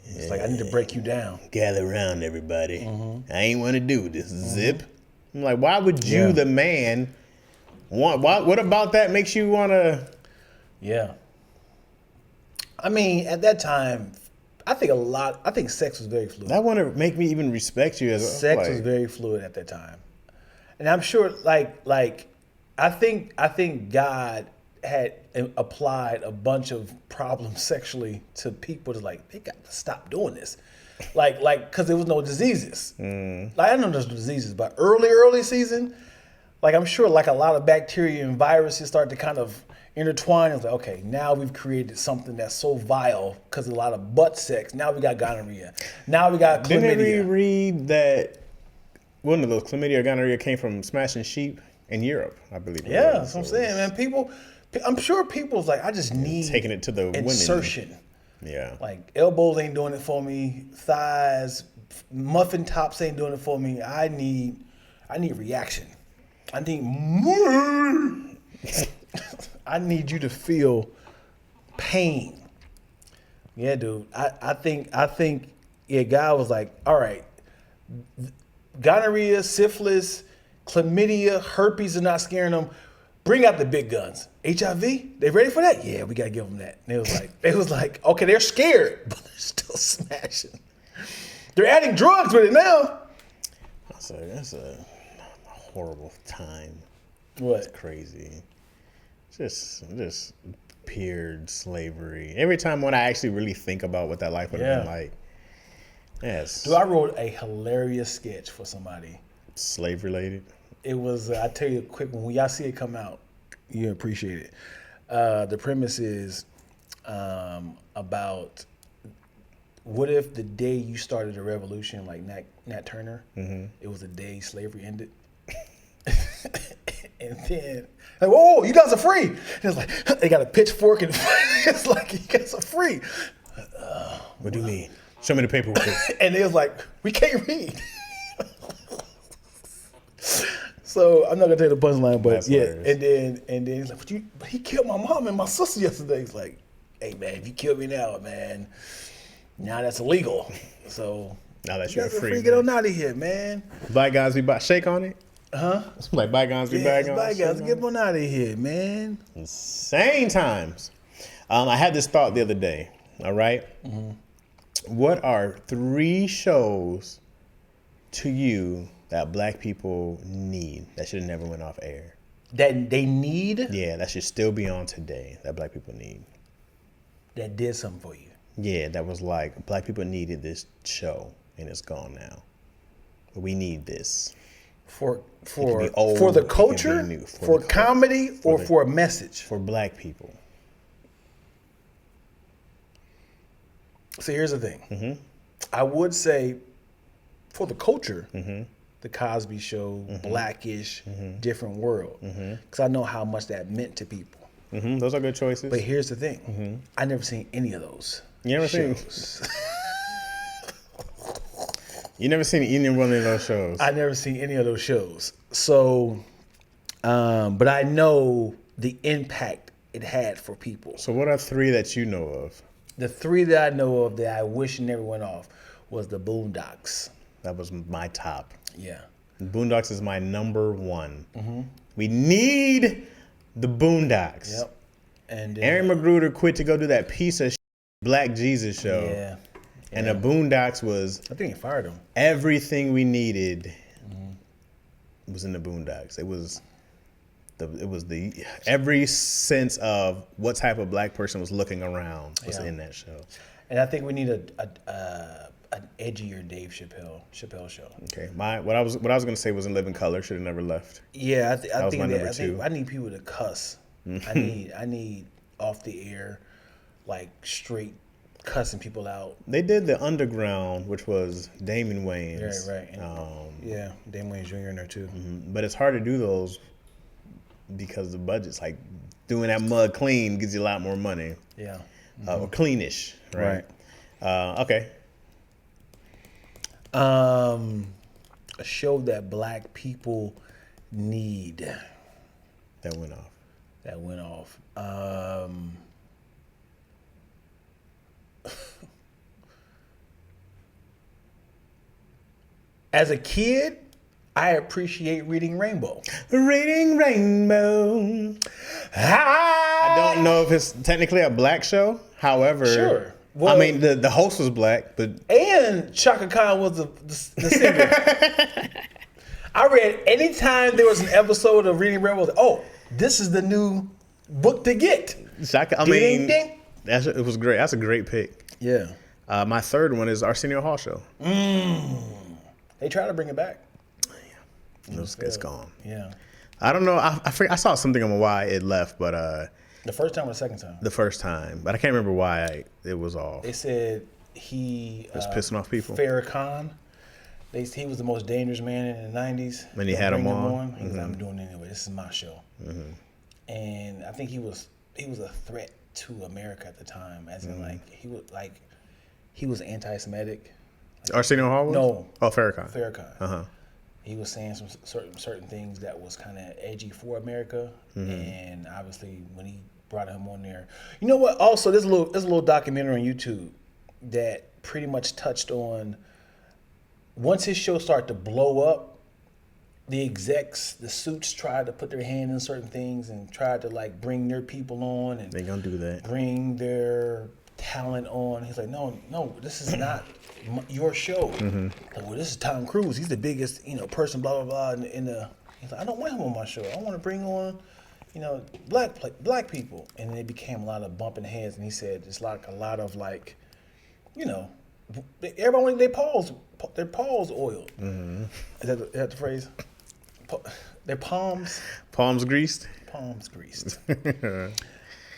It's like, I need to break you down. Gather around, everybody. Mm-hmm. I ain't want to do this. Mm-hmm. Zip. I'm like, why would you, the man, want? What about that makes you want to? Yeah. I mean, at that time, I think sex was very fluid. That want to make me even respect you as sex was very fluid at that time, and I'm sure, I think God had applied a bunch of problems sexually to people to they got to stop doing this. Because there was no diseases. I know there's no diseases, but early season, I'm sure a lot of bacteria and viruses start to kind of intertwine. It's like, okay, now we've created something that's so vile because of a lot of butt sex. Now we got gonorrhea. Now we got chlamydia. Didn't we read that one of those chlamydia or gonorrhea came from smashing sheep in Europe, I believe? Yeah, that's what I'm saying, man. I'm sure people's like, I just need taking it to the insertion. Women. Yeah. Elbows ain't doing it for me. Thighs, muffin tops ain't doing it for me. I need reaction. I need more. I need you to feel pain. Yeah, dude. I think God was like, all right, gonorrhea, syphilis, chlamydia, herpes are not scaring them. Bring out the big guns. HIV, they ready for that? Yeah, we gotta give them that. And it was like, okay, they're scared, but they're still smashing. They're adding drugs with it now. That's a horrible time. What? It's crazy. Just peered slavery. Every time when I actually really think about what that life would have been like. Yes. Dude, I wrote a hilarious sketch for somebody. Slave related? It was. I tell you a quick one. When y'all see it come out, you appreciate it. The premise is about what if the day you started a revolution, like Nat Turner, it was the day slavery ended. And then, like, whoa, you guys are free. And it's like, they got a pitchfork and it's like, you guys are free. What do you mean? Show me the paperwork. And they was like, we can't read. So I'm not gonna tell you the punchline, but That's yeah. hilarious. And then he's like, but he killed my mom and my sister yesterday. He's like, hey man, if you kill me now, man, now that's illegal. So Now that you you're guys are free, free, get man. on out of here, man. Bygones be shake on it. Huh? Like bygones be Yeah, bygones. guys, get on out of here, man. Insane times. I had this thought the other day. All right? What are 3 shows to you that black people need that should have never went off air? That they need, Yeah, that should still be on today that black people need. that did something for you. Yeah, that was like black people needed this show and it's gone now. We need this. For be old, for the it can be culture, new, for the comedy, or the- for a message. For black people. So here's the thing. I would say for the culture, the Cosby Show, Blackish, Different World, because I know how much that meant to people. Those are good choices. But here's the thing. I never seen any of those. You never seen- shows. You never seen either one of those shows. I never seen any of those shows. So, but I know the impact it had for people. So what are 3 that you know of? The 3 that I know of that I wish never went off was the Boondocks. That was my top. Yeah. Boondocks is my number 1. We need the Boondocks. Yep. And Aaron Magruder quit to go do that piece of Black Jesus show. Yeah. And the Boondocks was I think he fired him. everything we needed was in the Boondocks. It was the every sense of what type of black person was looking around was Yeah. in that show. And I think we need an edgier Dave Chappelle show. Okay, what I was gonna say was In Living Color. Should have never left. Yeah, I was think my that, number I think 2. I need people to cuss. I need off the air, like straight cussing people out. They did the Underground, which was Damon Wayans. Right. And, yeah, Damon Wayans Jr. in there too. But it's hard to do those because the budget's like doing that mud clean gives you a lot more money. Yeah. Or cleanish, right? Okay. A show that black people need That went off. that went off. As a kid, I appreciate reading Rainbow. Reading Rainbow. I don't know if it's technically a black show. However, Sure. Well- I mean, the host was black, but And Chaka Khan was the singer. I read anytime there was an episode of Reading Rainbow, I was like, oh, this is the new book to get. Shaka, I Ding, mean, ding. it was great. That's a great pick. Yeah. My third one is Arsenio Hall show. They try to bring it back. It's gone. Yeah. I don't know. I saw something on why it left, but The first time or the second time? the first time, but I can't remember why it was off. They said he was pissing off people. Farrakhan. He was the most dangerous man in the 90s. And he Don't had him bring on. He was like, I'm doing it anyway. This is my show. And I think he was a threat to America at the time, as in he was anti-Semitic. Arsenio Hall was? No. Oh, Farrakhan. Farrakhan. He was saying some certain things that was kind of edgy for America, and obviously when he brought him on there, you know what? Also, there's a little documentary on YouTube that pretty much touched on once his show started to blow up, the execs, the suits tried to put their hand in certain things and tried to like bring their people on and They gonna do that. bring their talent on. He's like, no, this is not your show. Like, well, this is Tom Cruise. He's the biggest, person, blah, blah, blah. He's like, I don't want him on my show. I want to bring on, black people. And then it became a lot of bumping heads. And he said it's like a lot of like, everybody wanted their paws oiled. Is that the phrase? their palms greased. greased.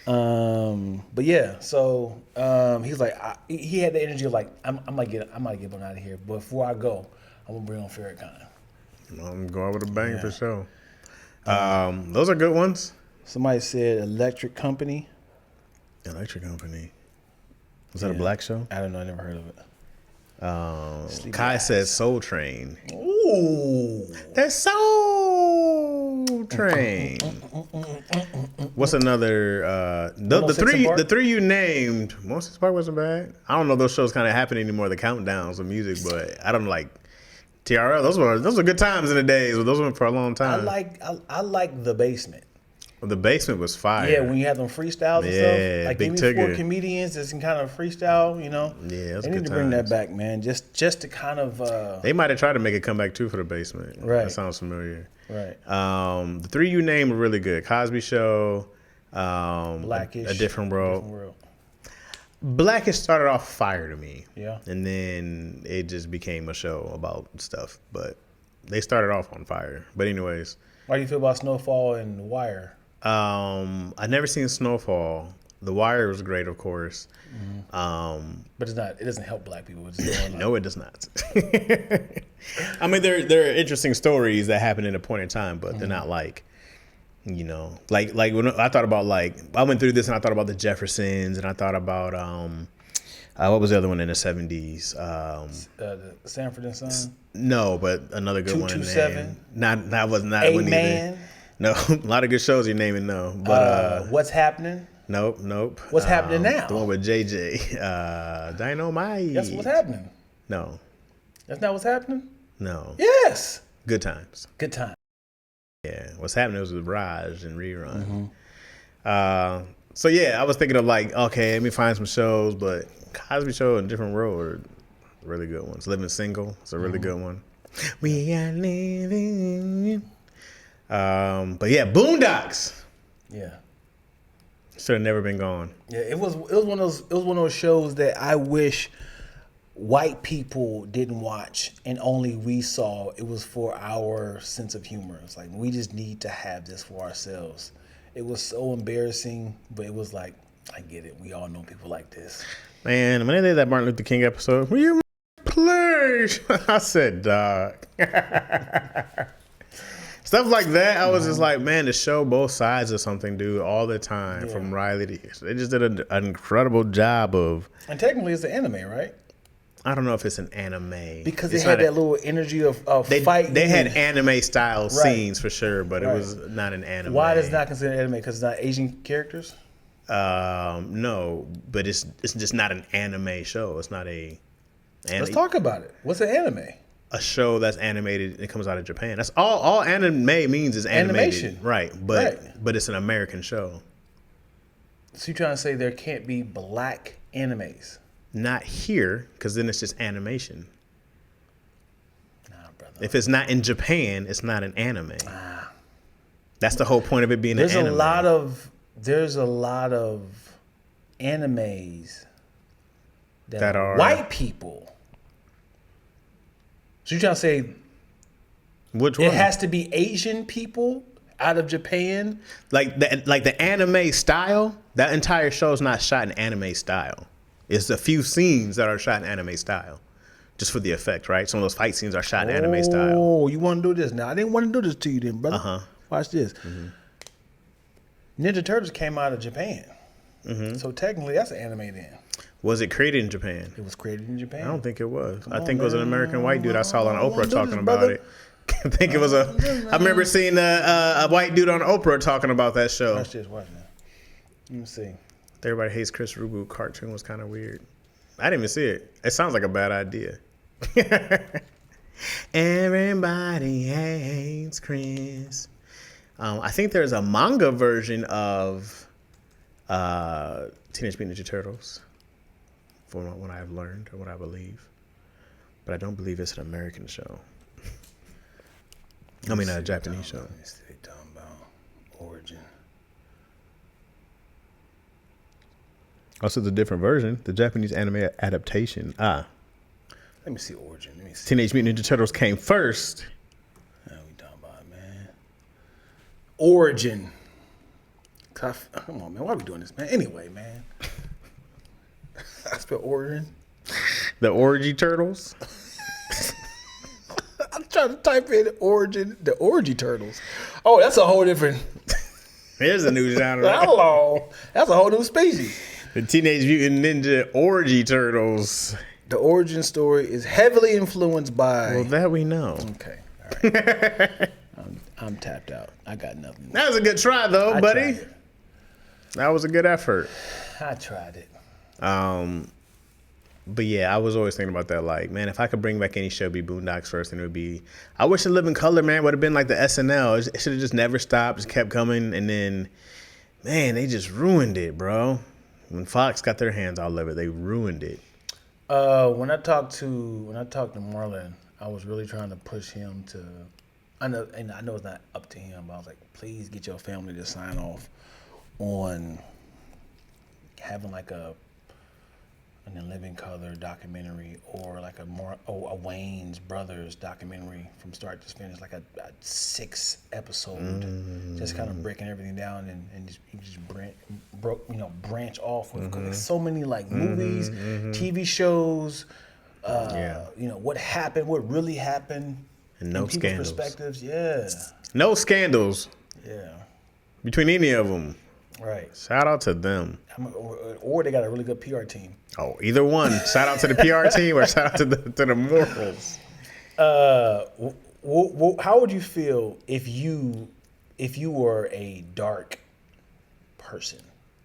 But yeah, so he's like, he had the energy of like, I might get him out of here, but before I go, I'm gonna bring on Farrakhan. I'm going with a bang for sure. Those are good ones. Somebody said Electric Company. Electric Company. Was that a black show? I don't know. I never heard of it. Kai says Soul Train. Ooh. That's Soul Train. What's another? The three you named. Monsters Park wasn't bad. I don't know if those shows kind of happen anymore. The countdowns of music, but I don't like TRL. Those were good times in the days. But those went for a long time. I like The Basement. Well, The Basement was fire. Yeah, when you have them freestyles and stuff. Like Big maybe 4 Tigger. comedians that can kind of freestyle, you know. Yeah, they need to bring that back, man. Just to kind of. They might have tried to make a comeback too for The Basement. Right. That sounds familiar. Right. The three you named were really good. Cosby Show. Blackish. A Different World. Blackish started off fire to me. Yeah. And then it just became a show about stuff. But they started off on fire. But anyways. How do you feel about Snowfall and The Wire? I never seen Snowfall. The Wire was great, of course. Mm-hmm. But it's not. It doesn't help black people. It's just no, it does not. I mean, there are interesting stories that happen in a point in time, but they're not like, you know, like when I thought about I went through this and I thought about the Jeffersons and I thought about what was the other one in the 70s? The Sanford and Son. No, but another good one in there. 227. That was not one either. No, a lot of good shows you're naming. No, but What's Happening? Nope. What's happening now? The one with JJ. Dynamite. That's What's Happening. No. That's not What's Happening? No. Yes. Good Times. Good Time. Yeah. What's Happening was with Raj and Rerun. So yeah, I was thinking of okay, let me find some shows, but Cosby Show and Different World are really good ones. Living Single is a really good one. We are living. But yeah, Boondocks. Yeah. Should have never been gone. Yeah, it was one of those shows that I wish white people didn't watch and only we saw. It was for our sense of humor. It's like we just need to have this for ourselves. It was so embarrassing, but it was like, I get it. We all know people like this. Man, when they did that Martin Luther King episode, will you please? I said, dog. Stuff like that, I was just like, man, to show both sides of something, dude, all the time, from Riley to here. So they just did an incredible job of. And technically, it's an anime, right? I don't know if it's an anime because it had that little energy of fighting. They had anime style scenes for sure, but it was not an anime. Why does it not consider anime? Because it's not Asian characters. No, but it's just not an anime show. It's not a. Let's talk about it. What's an anime? A show that's animated and comes out of Japan. That's all anime means is animated. Animation. Right. But it's an American show. So you're trying to say there can't be black animes? Not here, because then it's just animation. Nah, brother. If it's not in Japan, it's not an anime. That's the whole point of it being an anime. There's a lot of animes that are white people. So you're trying to say which one? It has to be Asian people out of Japan? Like the anime style, that entire show is not shot in anime style. It's a few scenes that are shot in anime style. Just for the effect, right? Some of those fight scenes are shot in anime style. Oh, you want to do this now? I didn't want to do this to you then, brother. Watch this. Ninja Turtles came out of Japan. So technically that's an anime then. Was it created in Japan? It was created in Japan. I don't think it was. I think it was an American white dude I saw on Oprah talking about it. I think it was I remember seeing a white dude on Oprah talking about that show. Watch this. Watch that. Let me see. Everybody Hates Chris Rubu cartoon was kind of weird. I didn't even see it. It sounds like a bad idea. Everybody hates Chris. I think there's a manga version of Teenage Mutant Ninja Turtles, from what I've learned or what I believe. But I don't believe it's an American show. I mean, a Japanese show. Let's see what they're talking about. Origin. Also, the different version, the Japanese anime adaptation. Let me see Origin. Let me see. Teenage Mutant Ninja Turtles came first. What we talking about, man? origin. Come on, man. Why are we doing this, man? Anyway, man. I spelled origin. The Orgy Turtles. I'm trying to type in origin. The Orgy Turtles. Oh, that's a whole different. There's a new genre. Hello. That's a whole new species. The Teenage Mutant Ninja Orgy Turtles. The origin story is heavily influenced by. Well, that we know. Okay. All right. I'm tapped out. I got nothing. That was a good try, though, buddy. That was a good effort. I tried it. But yeah, I was always thinking about that. Like, man, if I could bring back any show, it'd be Boondocks first, and it would be. I wish The Living Color, man, would have been like the SNL. It should have just never stopped, just kept coming, and then, man, they just ruined it, bro. When Fox got their hands all over it, they ruined it. When I talked to Marlon, I was really trying to push him to. I know it's not up to him, but I was like, please get your family to sign off on having like an Living Color documentary or like a Wayne's Brothers documentary from start to finish, like a 6 episode, just kind of breaking everything down and just branch off with like so many like movies, TV shows, what happened, what really happened, and no scandals. Perspectives, yeah, no scandals, yeah, between any of them. Right. Shout out to them. Or they got a really good PR team. Oh, either one. Shout out to the PR team or shout out to the morals. How would you feel if you were a dark person?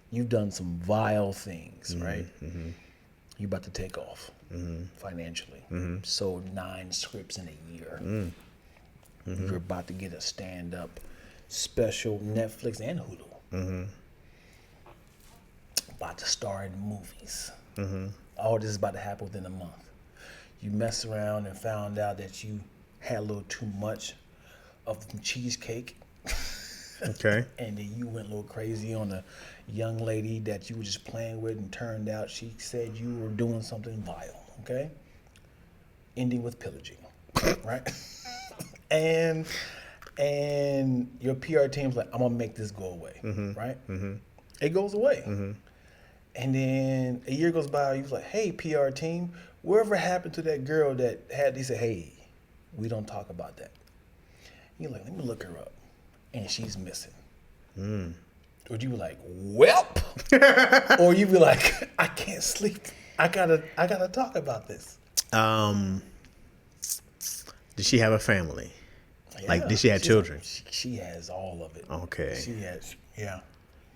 You've done some vile things, right? Mm-hmm. You're about to take off financially. Mm-hmm. Sold 9 scripts in a year. Mm-hmm. You're about to get a stand-up special, Netflix and Hulu. Mm-hmm. About to star in movies. Mm-hmm. All this is about to happen within a month. You mess around and found out that you had a little too much of the cheesecake. Okay. And then you went a little crazy on a young lady that you were just playing with, and turned out she said you were doing something vile. Okay. Ending with pillaging, right? And your PR team's like, I'm gonna make this go away, right? Mm-hmm. It goes away. Mm-hmm. And then a year goes by, he was like, hey, PR team, whatever happened to that girl that he said, hey, we don't talk about that. You're like, let me look her up. And she's missing. Would you be like, welp? Or you be like, I can't sleep. I gotta talk about this. Did she have a family? Yeah, like, did she have children? She has all of it. Okay. She has, yeah.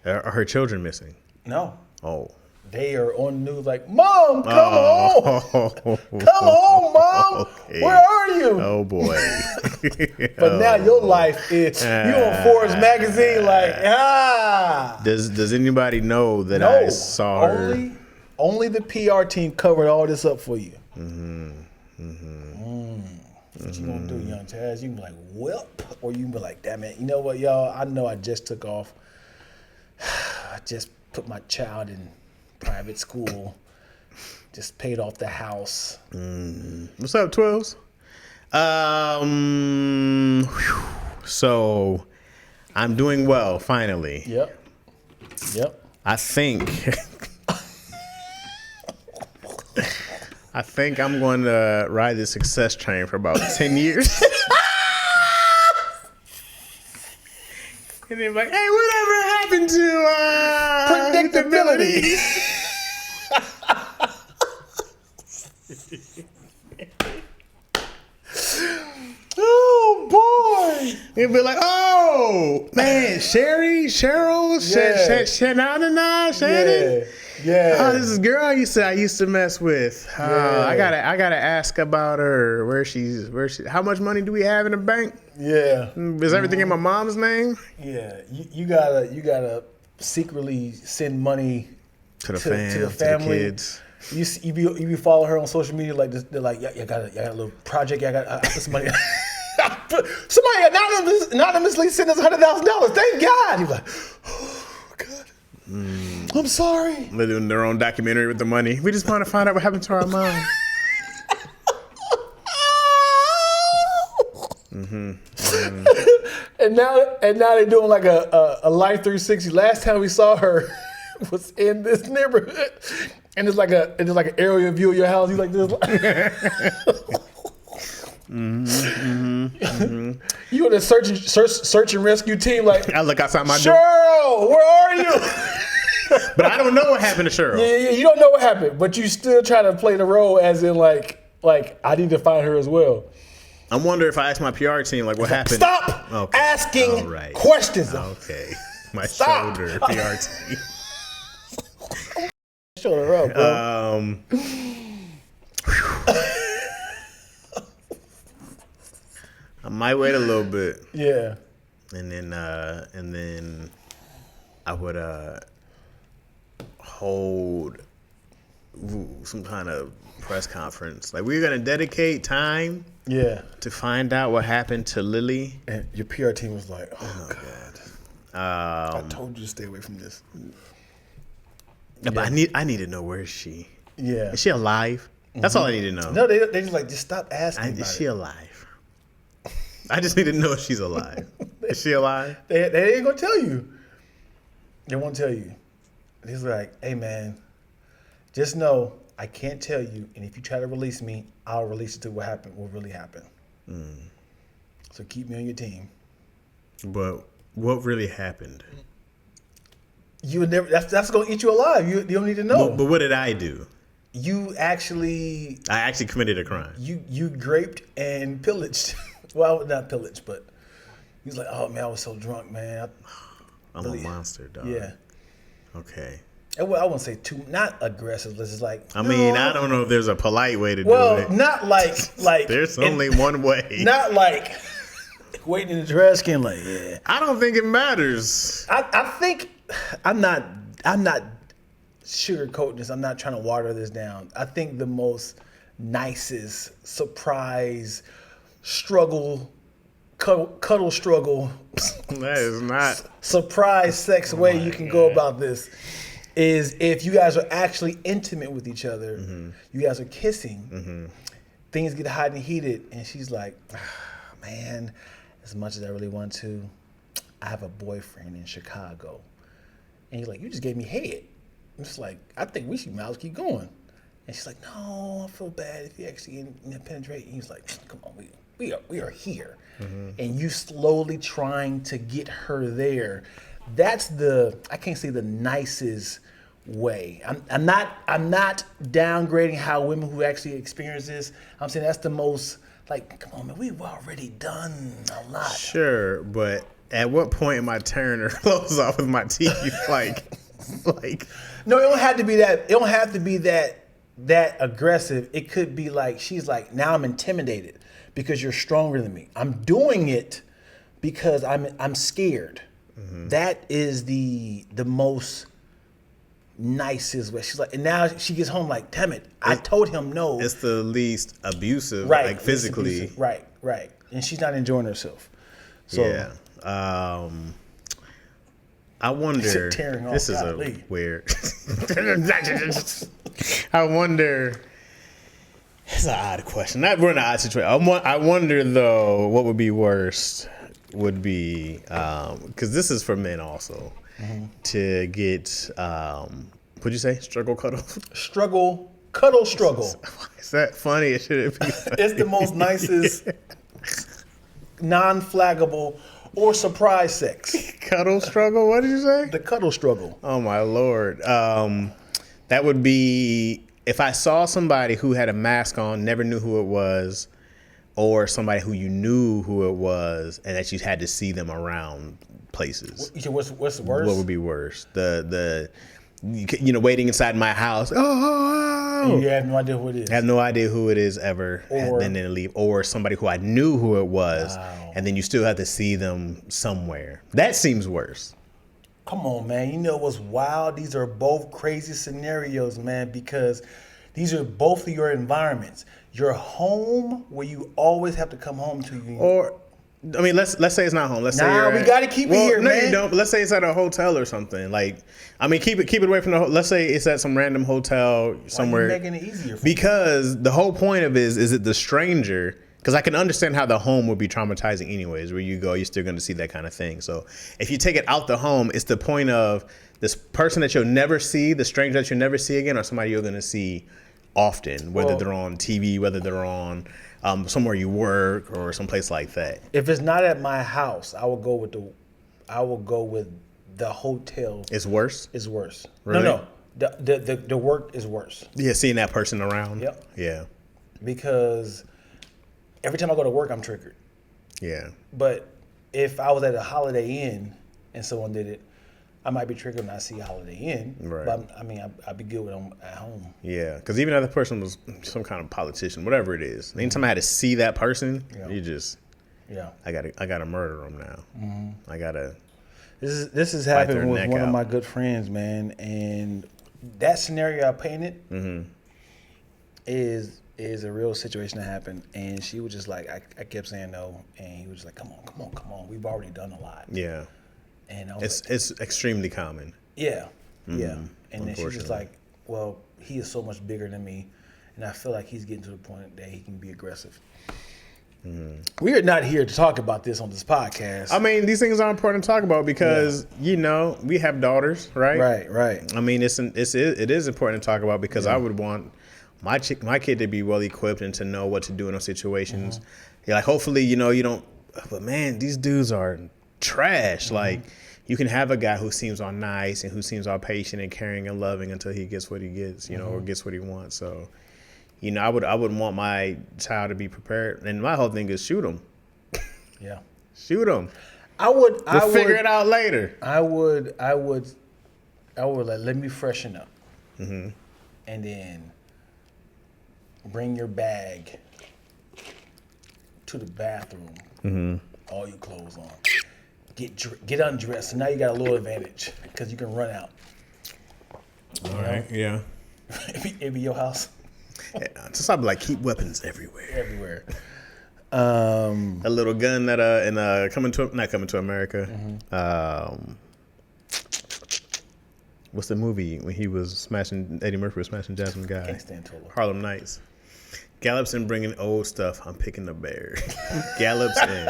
Are her children missing? No. Oh. They are on the news like, Mom, come home. Come home, Mom. Okay. Where are you? Oh, boy. But now your life is, you on Forbes magazine like, Does anybody know that I saw her? Only the PR team covered all this up for you. What you gonna do, young Chaz? You can be like, welp. Or you can be like, damn it, you know what, y'all? I know I just took off. I just put my child in private school. Just paid off the house. What's up, 12s? So I'm doing well, finally. Yep. I think I'm going to ride the success train for about 10 years. And they're like, hey, whatever happened to predictability? Oh, boy. They'd be like, oh, man, Cheryl, Shannon. Yeah. Oh, this is a girl I used to mess with. I gotta ask about her. Where she? How much money do we have in the bank? Yeah. Is everything in my mom's name? Yeah. You gotta secretly send money to the family, to the kids. You be follow her on social media like this. They're like, I got a little project. I put some money. Somebody anonymously sent us $100,000. Thank God. You're like, oh God. I'm sorry. They're doing their own documentary with the money. We just want to find out what happened to our mom. And now they're doing like a Life 360. Last time we saw her was in this neighborhood, and it's like an aerial view of your house. He's like this. You in the search and rescue team, like I look outside my door. Cheryl, where are you? But I don't know what happened to Cheryl. Yeah, you don't know what happened, but you still try to play the role as in like I need to find her as well. I wonder if I ask my PR team, like, what happened? Stop asking questions. Okay. My Stop. shoulder PR team. Shoulder up, bro. I might wait a little bit. Yeah. And then I would hold some kind of press conference. Like, we're gonna dedicate time to find out what happened to Lily. And your PR team was like, oh God. I told you to stay away from this. But I need to know, where is she? Yeah. Is she alive? That's all I need to know. No, they just like, just stop asking. Is she alive? I just need to know if she's alive. Is she alive? They ain't gonna tell you. They won't tell you. He's like, hey man, just know I can't tell you, and if you try to release me, I'll release it to what really happened. So keep me on your team. But what really happened? You would never. That's gonna eat you alive. You don't need to know. But what did I do? I actually committed a crime. You raped and pillaged. Well, not pillaged, but he's like, oh man, I was so drunk, man. I'm a monster, dog. Yeah. Okay. I wouldn't say not aggressive. It's just like. I mean, I don't know if there's a polite way to do it. Well, not like. There's only one way. Not like waiting in the trash can, like, yeah. I don't think it matters. I think I'm not sugarcoating this. I'm not trying to water this down. I think the most nicest surprise cuddle struggle. That is not surprise sex way you can go about this is if you guys are actually intimate with each other, you guys are kissing, things get hot and heated, and she's like, man, as much as I really want to, I have a boyfriend in Chicago. And he's like, you just gave me head. I'm just like, I think we should keep going. And she's like, no, I feel bad if you actually penetrate. And he's like, come on, we are here. And you slowly trying to get her there. That's I can't say the nicest way. I'm not downgrading how women who actually experience this. I'm saying that's the most, like, come on, man, we've already done a lot. Sure, but at what point am I tearing her clothes off with my teeth? like. No, it don't have to be that. It don't have to be that aggressive. It could be like, she's like, now I'm intimidated because you're stronger than me. I'm doing it because I'm scared. That is the most nicest way. She's like, and now she gets home like, damn it, I told him no. It's the least abusive, right, like physically. Abusive. Right. And she's not enjoying herself. So, yeah. I wonder. This is a weird. I wonder. It's an odd question. We're in an odd situation. I wonder though, what would be worst would be because this is for men also to get. What'd you say? Struggle cuddle. Cuddle struggle. Is that funny? Or should it be? It's the most nicest, non-flaggable. Or surprise sex. Cuddle struggle? What did you say? The cuddle struggle. Oh, my Lord. That would be if I saw somebody who had a mask on, never knew who it was, or somebody who you knew who it was, and that you had to see them around places. What's worse? What would be worse? Waiting inside my house. Oh, you have no idea who it is. I have no idea who it is ever, and then leave. Or somebody who I knew who it was, and then you still have to see them somewhere. That seems worse. Come on, man. You know what's wild? These are both crazy scenarios, man, because these are both of your environments. Your home, where you always have to come home to. Or, I mean, let's say it's not home. Let's say we got to keep it here, man. No, you don't. But let's say it's at a hotel or something. Like, I mean, keep it away from the. Let's say it's at some random hotel somewhere. Why are you making it easier for because the whole point of it is it the stranger Because I can understand how the home would be traumatizing anyways. Where you go, you're still going to see that kind of thing. So if you take it out the home, it's the point of this person that you'll never see, the stranger that you'll never see again, or somebody you're going to see often, whether they're on TV, whether they're on somewhere you work or someplace like that. If it's not at my house, I will go with the hotel. It's worse? Is worse. Really? No. The work is worse. Yeah, seeing that person around. Yep. Yeah. Because every time I go to work, I'm triggered. Yeah. But if I was at a Holiday Inn and someone did it, I might be triggered when I see Holiday Inn. Right. But I'd be good with them at home. Yeah, because even if the person was some kind of politician, whatever it is, anytime I had to see that person, you just, I gotta murder them now. I gotta. This has happened with one of my good friends, man, and that scenario I painted is a real situation that happened, and she was just like, I kept saying no, and he was just like, come on, we've already done a lot. Yeah. And I was it's extremely common. Yeah. And then she's just like, well, he is so much bigger than me, and I feel like he's getting to the point that he can be aggressive. We are not here to talk about this on this podcast. I mean, these things are important to talk about because we have daughters, right? Right. I mean, it is important to talk about because I would want my kid to be well equipped and to know what to do in those situations. Yeah, like hopefully, you don't. But man, these dudes are trash. Like, you can have a guy who seems all nice and who seems all patient and caring and loving until he gets what he gets, or gets what he wants. So, I would want my child to be prepared. And my whole thing is shoot him. Yeah. Shoot him. We'll figure it out later. I would let me freshen up. And then bring your bag to the bathroom. All your clothes on. Get undressed. So now you got a little advantage because you can run out. All right. Yeah. It be your house. Just I'd be like, keep weapons everywhere. Everywhere. A little gun that not coming to America. What's the movie when he was smashing Eddie Murphy was smashing Jasmine Guy? Can't stand Tola. Harlem Nights. Gallops in bringing old stuff. I'm picking the bear. Gallops in.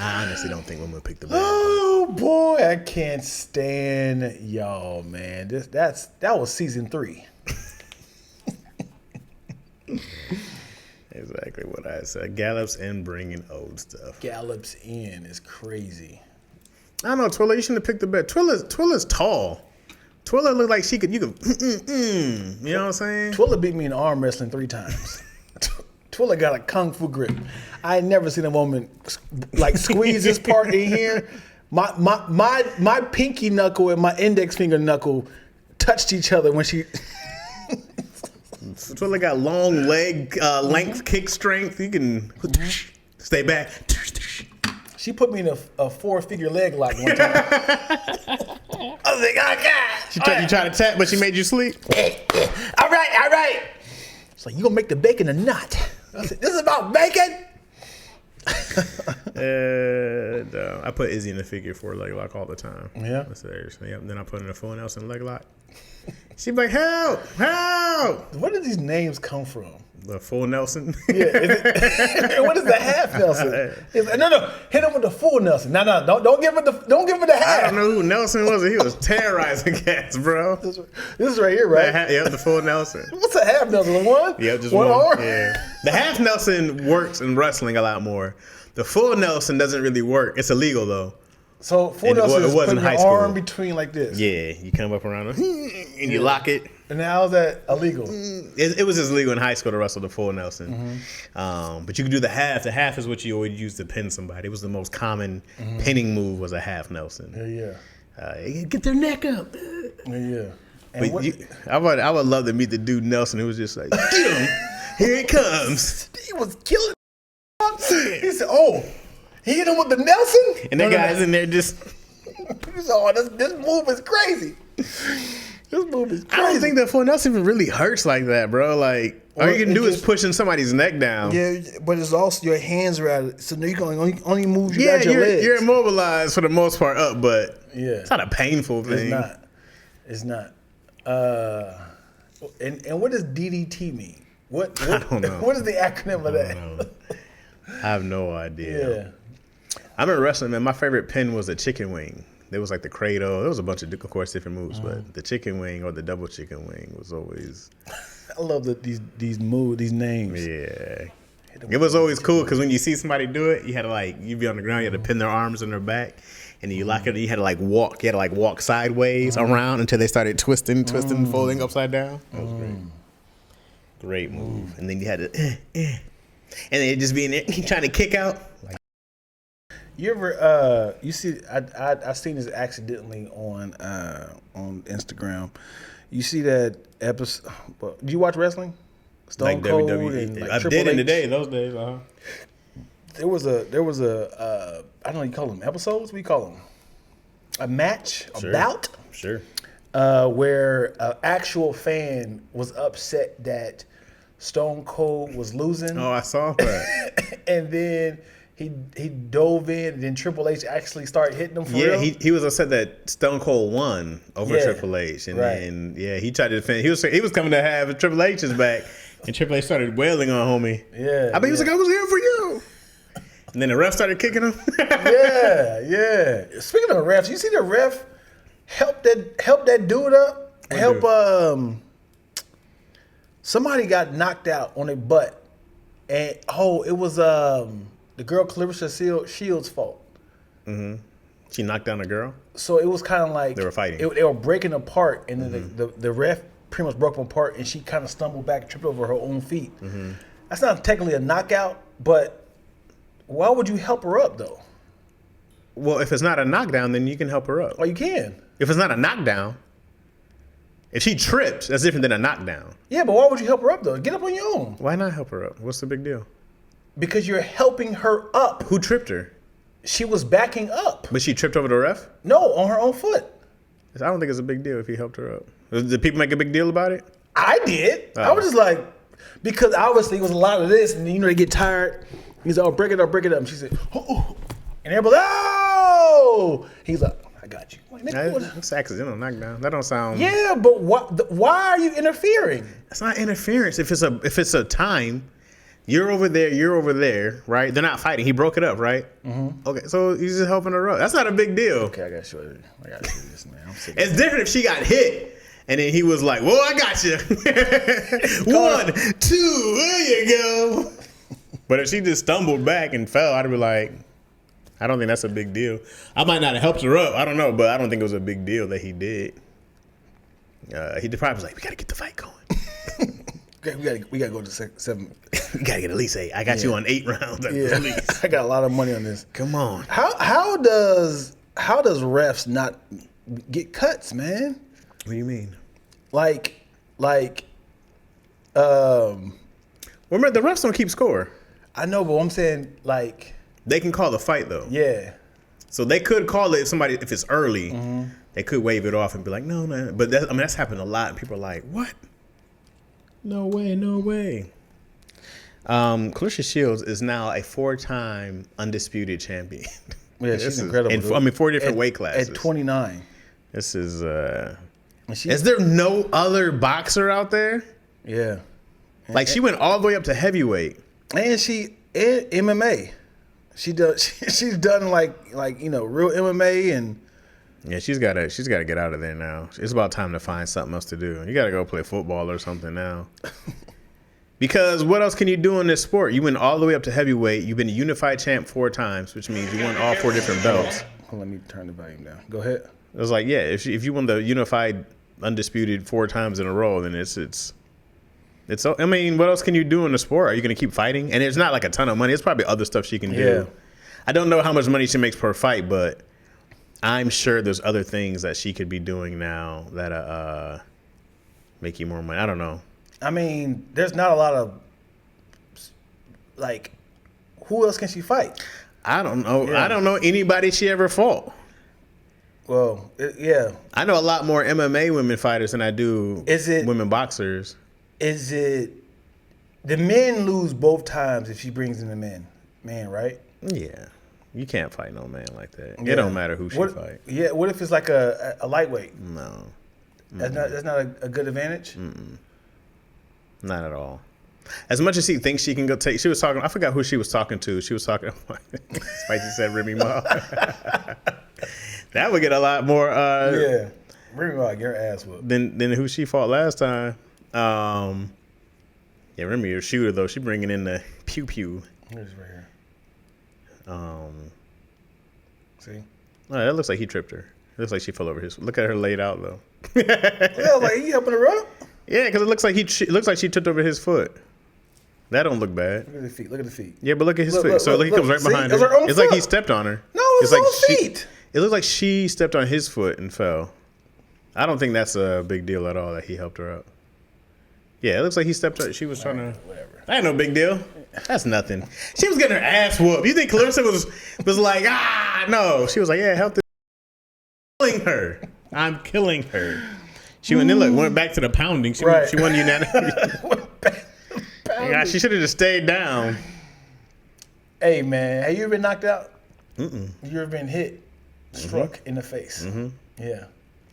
I honestly don't think I'm gonna pick the bear. Oh boy, I can't stand y'all, man. That was season 3. Exactly what I said. Gallops in bringing old stuff. Gallops in is crazy. I don't know, Twilla. You shouldn't have picked the bear. Twilla's tall. Twilla looked like you could. You know what I'm saying? Twilla beat me in arm wrestling 3 times. Twilla got a kung fu grip. I ain't never seen a woman like squeeze this part in here. My pinky knuckle and my index finger knuckle touched each other when she. Twilla got long leg length, kick strength. You can stay back. She put me in a 4-figure leg lock one time. I was like, oh God. You tried to tap, but she made you sleep. All right. It's like, you gonna make the bacon or not? I said, this is about bacon? I put Izzy in the figure 4 leg lock all the time. Yeah? Seriously. Yep. Then I put in a full Nelson leg lock. She'd be like, help! Where did these names come from? The full Nelson? Yeah. What is the half Nelson? No. Hit him with the full Nelson. No. Don't give it the half. I don't know who Nelson was. He was terrorizing cats, bro. This is right here, right? Yep, the full Nelson. What's a half Nelson? One? Yep, just one arm? Yeah. The half Nelson works in wrestling a lot more. The full Nelson doesn't really work. It's illegal, though. So full Nelson is putting your arm between like this. Yeah, you come up around and you lock it. And how is that illegal? It was just legal in high school to wrestle the full Nelson. But you could do the half. The half is what you always use to pin somebody. It was the most common pinning move was a half Nelson. Yeah. Get their neck up. Yeah. But I would love to meet the dude Nelson who was just like, get him. Here it comes. He was killing. He said, oh. He hit him with the Nelson? And that guy's in there just... this move is crazy. This move is crazy. I don't think that full Nelson even really hurts like that, bro. Like, all you can do is pushing somebody's neck down. Yeah, but it's also your hands are out. So you can only move your legs. You're immobilized for the most part up, but it's not a painful thing. It's not. And what does DDT mean? What? I don't know. What is the acronym of that? I have no idea. Yeah. I remember wrestling, man. My favorite pin was a chicken wing. There was like the cradle. There was a bunch of course, different moves, but the chicken wing or the double chicken wing was always. I love these names. Yeah. It was always cool because when you see somebody do it, you had to you'd be on the ground, you had to pin their arms on their back, and you lock it. You had to walk. You had to walk sideways around until they started twisting, folding upside down. That was great. Great move. And then you had to, and then it just being there, trying to kick out. You ever you see I seen this accidentally on Instagram. You see that episode? Do you watch wrestling? Stone Cold WWE. and I Triple did in H? the day, those days. There was a I don't know, you call them episodes. We call them a match, a bout. Sure. Where an actual fan was upset that Stone Cold was losing. Oh, I saw that. And then he dove in, and then Triple H actually started hitting him for real. Yeah, he was upset that Stone Cold won over Triple H, and then he tried to defend. He was coming to have Triple H's back, and Triple H started wailing on homie. Yeah, I mean, he was like, "I was here for you," and then the ref started kicking him. yeah. Speaking of refs, you see the ref help that dude up. Somebody got knocked out on their butt, and it was the girl Clarissa Shields' fault. Mm-hmm. She knocked down a girl. So it was kind of like they were fighting. They were breaking apart, and then the ref pretty much broke them apart, and she kind of stumbled back and tripped over her own feet. Mm-hmm. That's not technically a knockout, but why would you help her up though? Well, if it's not a knockdown, then you can help her up. Oh, you can. If it's not a knockdown, if she trips, that's different than a knockdown. Yeah, but why would you help her up though? Get up on your own. Why not help her up? What's the big deal? Because you're helping her up. Who tripped her? She was backing up. But she tripped over the ref? No, on her own foot. I don't think it's a big deal if he helped her up. Did people make a big deal about it? I did. I was just like, because obviously it was a lot of this, and they get tired. He's like, oh, break it up. And she said, oh. And everybody, oh. He's like, I got you. Like, it's accidental knockdown. That don't sound. Yeah, but why are you interfering? It's not interference. If it's a time, you're over there, right? They're not fighting. He broke it up, right? Mm-hmm. Okay, so he's just helping her up. That's not a big deal. Okay, I gotta show you this, man. It's different if she got hit and then he was like, "Whoa, I got you." 1, 2, there you go. But if she just stumbled back and fell, I'd be like, I don't think that's a big deal. I might not have helped her up. I don't know, but I don't think it was a big deal that he did. He probably was like, we got to get the fight going. Okay, we gotta go to 7. We gotta get at least 8. I got you on 8 rounds at least. I got a lot of money on this. Come on. How does refs not get cuts, man? What do you mean? Remember, the refs don't keep score. I know, but I'm saying they can call the fight though. Yeah. So they could call it if it's early, they could wave it off and be like, no. But that's happened a lot, and people are like, what? No way. Clarissa Shields is now a 4-time undisputed champion. Yeah, she's incredible. 4 different weight classes. At 29. This is. Is there no other boxer out there? Yeah. She went all the way up to heavyweight. And MMA. She's done real MMA and. Yeah, she's gotta get out of there now. It's about time to find something else to do. You gotta go play football or something now. Because what else can you do in this sport? You went all the way up to heavyweight. You've been a unified champ 4 times, which means you won all 4 different belts. Let me turn the volume down. Go ahead. It was like, yeah, if you won the unified undisputed 4 times in a row, then it's. I mean, what else can you do in the sport? Are you gonna keep fighting? And it's not like a ton of money. It's probably other stuff she can do. Yeah. I don't know how much money she makes per fight, but I'm sure there's other things that she could be doing now that make you more money. I don't know. I mean, there's not a lot of who else can she fight? I don't know. Yeah. I don't know anybody she ever fought. Well, yeah. I know a lot more MMA women fighters than I do women boxers. Is it the men lose both times if she brings in the man, right? Yeah. You can't fight no man like that. Yeah. It don't matter who she fight. Yeah. What if it's like a lightweight? No. That's not a good advantage? Not at all. As much as she thinks she can go take, she was talking. I forgot who she was talking to. She was talking. Spicy said Remy Ma. That would get a lot more. Yeah, Remy Ma, your ass whooped. Than who she fought last time. Yeah, Remy a shooter though. She bringing in the pew pew. Here's right here. See. Oh, that looks like he tripped her. It looks like she fell over his. Look at her laid out though. Yeah, like he helping her up. Yeah, because it looks like she tripped over his foot. That don't look bad. Look at the feet. Look at the feet. Yeah, but look at his feet. So he comes right See? behind It's her. her own It's like he foot. stepped on her. No, it's like own feet. It looks like she stepped on his foot and fell. I don't think that's a big deal at all that he helped her up. Yeah, it looks like he stepped on. She was trying to. Whatever. That ain't no big deal. That's nothing. She was getting her ass whooped. You think Clarissa was like, no? She was like, yeah, help this. Killing her. I'm killing her. She went back to the pounding. She won unanimous. Yeah, she should have just stayed down. Hey man, have you ever been knocked out? You ever been hit, struck in the face? Yeah.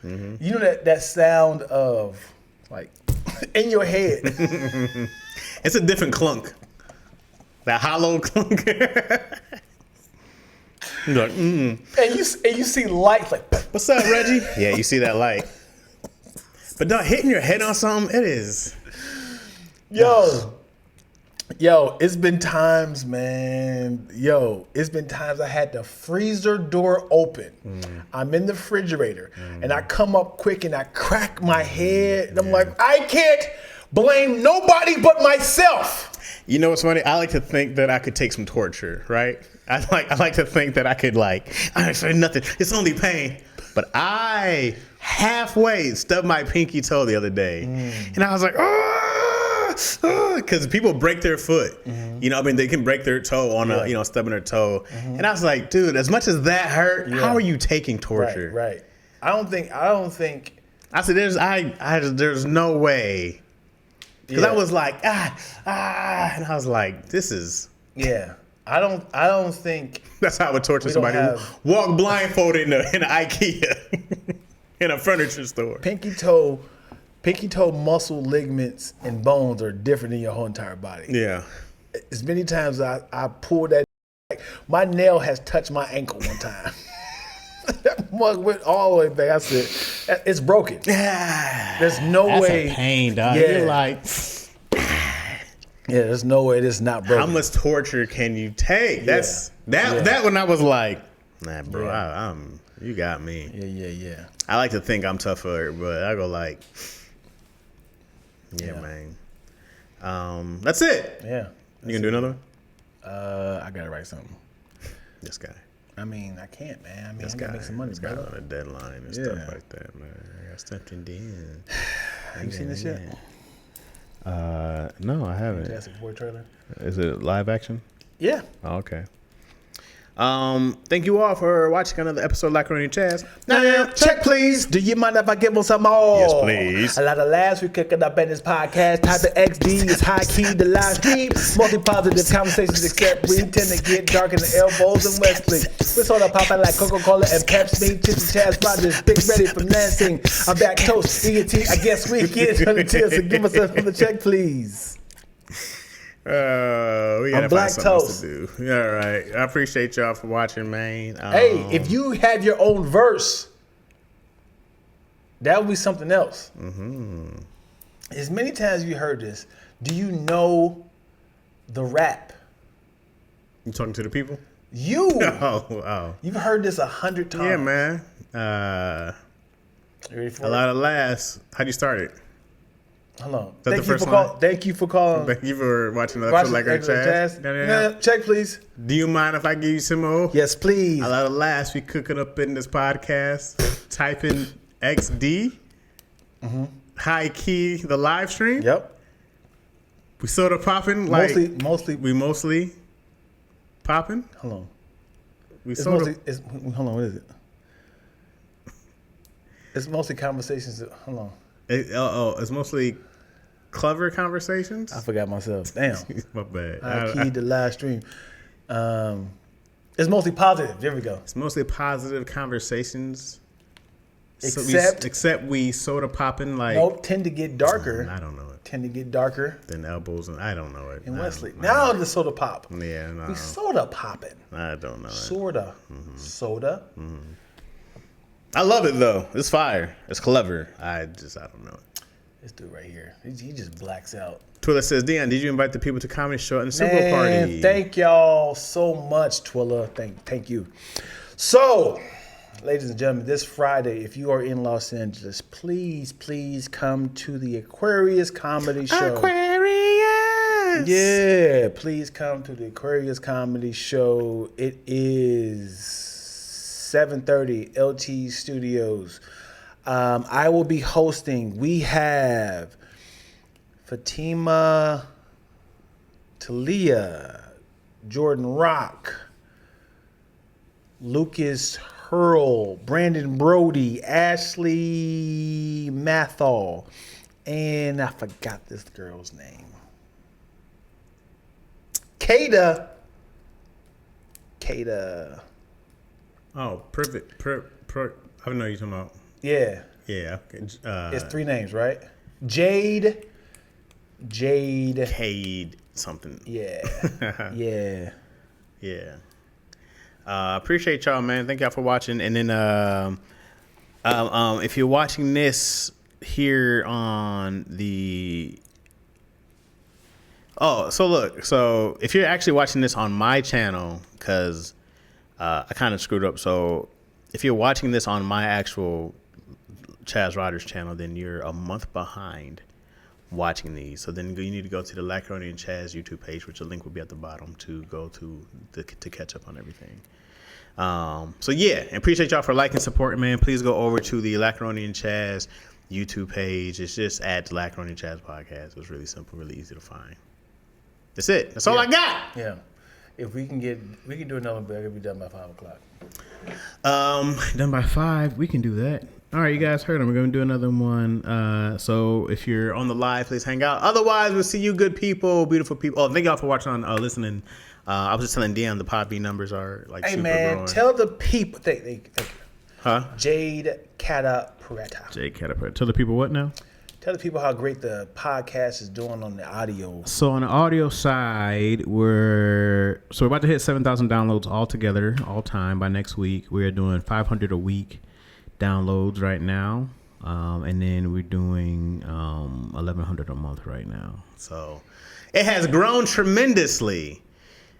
You know that sound of like in your head. It's a different clunk. That hollow clunk. You're like, And you see lights like. What's up, Reggie? Yeah, you see that light. But dog, hitting your head on something, it is. Yo, it's been times, man. It's been times I had the freezer door open. I'm in the refrigerator, and I come up quick and I crack my head. And I'm like, I can't blame nobody but myself. You know what's funny? I like to think that I could take some torture, right? I like to think that I could I ain't feel nothing. It's only pain. But I halfway stubbed my pinky toe the other day, and I was like, because people break their foot. You know, I mean, they can break their toe on stubbing their toe. And I was like, dude, as much as that hurt, how are you taking torture? Right. I don't think. I said, there's no way. Because I was like, and I was like, this is. Yeah. I don't think. That's how I would torture somebody who walk blindfolded in an IKEA, in a furniture store. Pinky toe muscle ligaments and bones are different in your whole entire body. Yeah. As many times I pulled that, my nail has touched my ankle one time. That mug went all the way back. I said, it's broken. There's no way. That's a pain, dog. Yeah. You're like. Yeah, there's no way this is not broken. How much torture can you take? That one I was like, nah, bro, you got me. Yeah. I like to think I'm tougher, but I go like, man. That's it. Yeah. You gonna do another one? I gotta write something. This guy. I mean, I can't, man. I mean, This I guy. gotta make some money, This guy brother. on a deadline and stuff like that, man. I got stuff to do. Have you seen this yet? No, I haven't. Fantastic Four trailer. Is it live action? Yeah. Oh, okay. Thank you all for watching another episode of Like on Your Chaz. Now, check please. Do you mind if I give them some more? Yes, please. A lot of laughs we cooking up in this podcast. Type of XD is high key the live stream. Multi-positive conversations except we tend to get dark in the elbows and Wesley. We're sort of popping like Coca-Cola and Pepsi. Chitty Chaz Rogers, big ready from Lansing. I'm back toast, ENT. I guess we get it on the tier, so give us another check please. We gotta I'm black find something else toast. to do. All right. I appreciate y'all for watching, man. Hey, if you have your own verse, that would be something else. As many times you heard this, do you know the rap? You talking to the people? You. Oh. You've heard this 100 times. Yeah, man. You ready for A it? lot of laughs. How'd you start it? Hold on. that Thank the you first for line? Thank you for calling. Thank you for watching the episode of Like on Your Chaz. Yeah, check please. Do you mind if I give you some more? Yes, please. A lot of laughs we cooking up in this podcast. Type in XD. High key the live stream. Yep. We sort of popping like Mostly. we mostly popping. Hold on. We It's sort mostly. Hold on. What is it? It's mostly conversations. Hold on. it's mostly clever conversations. I forgot myself. Damn. My bad. I keyed the live stream. It's mostly positive. There we go. It's mostly positive conversations. Except we sort of popping like. nope, tend to get darker. I don't know it. tend to get darker. Then elbows, and I don't know it. In Westlake. Now the soda pop. Yeah, no. We soda popping. I don't know it. Sorta. Soda. I love it though. It's fire. It's clever. I don't know it. This dude right here. He just blacks out. Twilla says, Dion, did you invite the people to Comedy Show and the Super Man, Bowl party? thank y'all so much, Twilla. Thank you. So, ladies and gentlemen, this Friday, if you are in Los Angeles, please come to the Aquarius Comedy Show. Aquarius! Yeah, please come to the Aquarius Comedy Show. It is 7:30 LT Studios. I will be hosting. We have Fatima Talia, Jordan Rock, Lucas Hurl, Brandon Brody, Ashley Mathall, and I forgot this girl's name. Kada. Oh, perfect. I don't know what you're talking about. Yeah. Yeah. It's 3 names, right? Jade. Cade something. Yeah. Yeah. Yeah. Appreciate y'all, man. Thank y'all for watching. And then if you're watching this here on the so if you're actually watching this on my channel, because I kind of screwed up. So if you're watching this on my actual Chaz Rogers channel, then you're a month behind watching these. So then you need to go to the Lacroni and Chaz YouTube page, which the link will be at the bottom to go to catch up on everything. So yeah, and appreciate y'all for liking, supporting, man. Please go over to the Lacroni and Chaz YouTube page. It's just at the Lacroni and Chaz podcast. It's really simple, really easy to find. That's it. That's all I got. Yeah. If we can do another one, but it'll be done by 5 o'clock. Done by 5. We can do that. All right, you guys heard him. We're going to do another one. So if you're on the live, please hang out. Otherwise, we'll see you good people, beautiful people. Oh, thank y'all for watching, listening. I was just telling Dion the Podbean numbers are like super growing. Tell the people. Thank you. Huh? Jade Cataparetta. Tell the people what now? Tell the people how great the podcast is doing on the audio. So on the audio side, we're about to hit 7,000 downloads all together, all time by next week. We're doing 500 a week downloads right now, and then we're doing 1,100 a month right now. So it has grown tremendously.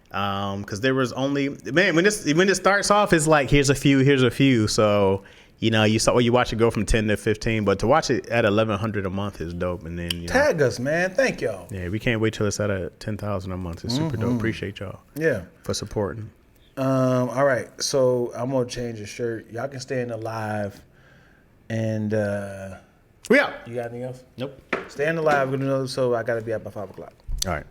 Because there was only when it starts off, it's like here's a few. So you watch it go from 10 to 15, but to watch it at 1,100 a month is dope. And then tag us, man. Thank y'all. Yeah, we can't wait till it's at 10,000 a month. It's super dope. Appreciate y'all. Yeah, for supporting. All right, so I'm gonna change the shirt. Y'all can stay in the live, and we out. You got anything else? Nope. Stay in the live. We're gonna know. So I gotta be up by 5 o'clock. All right.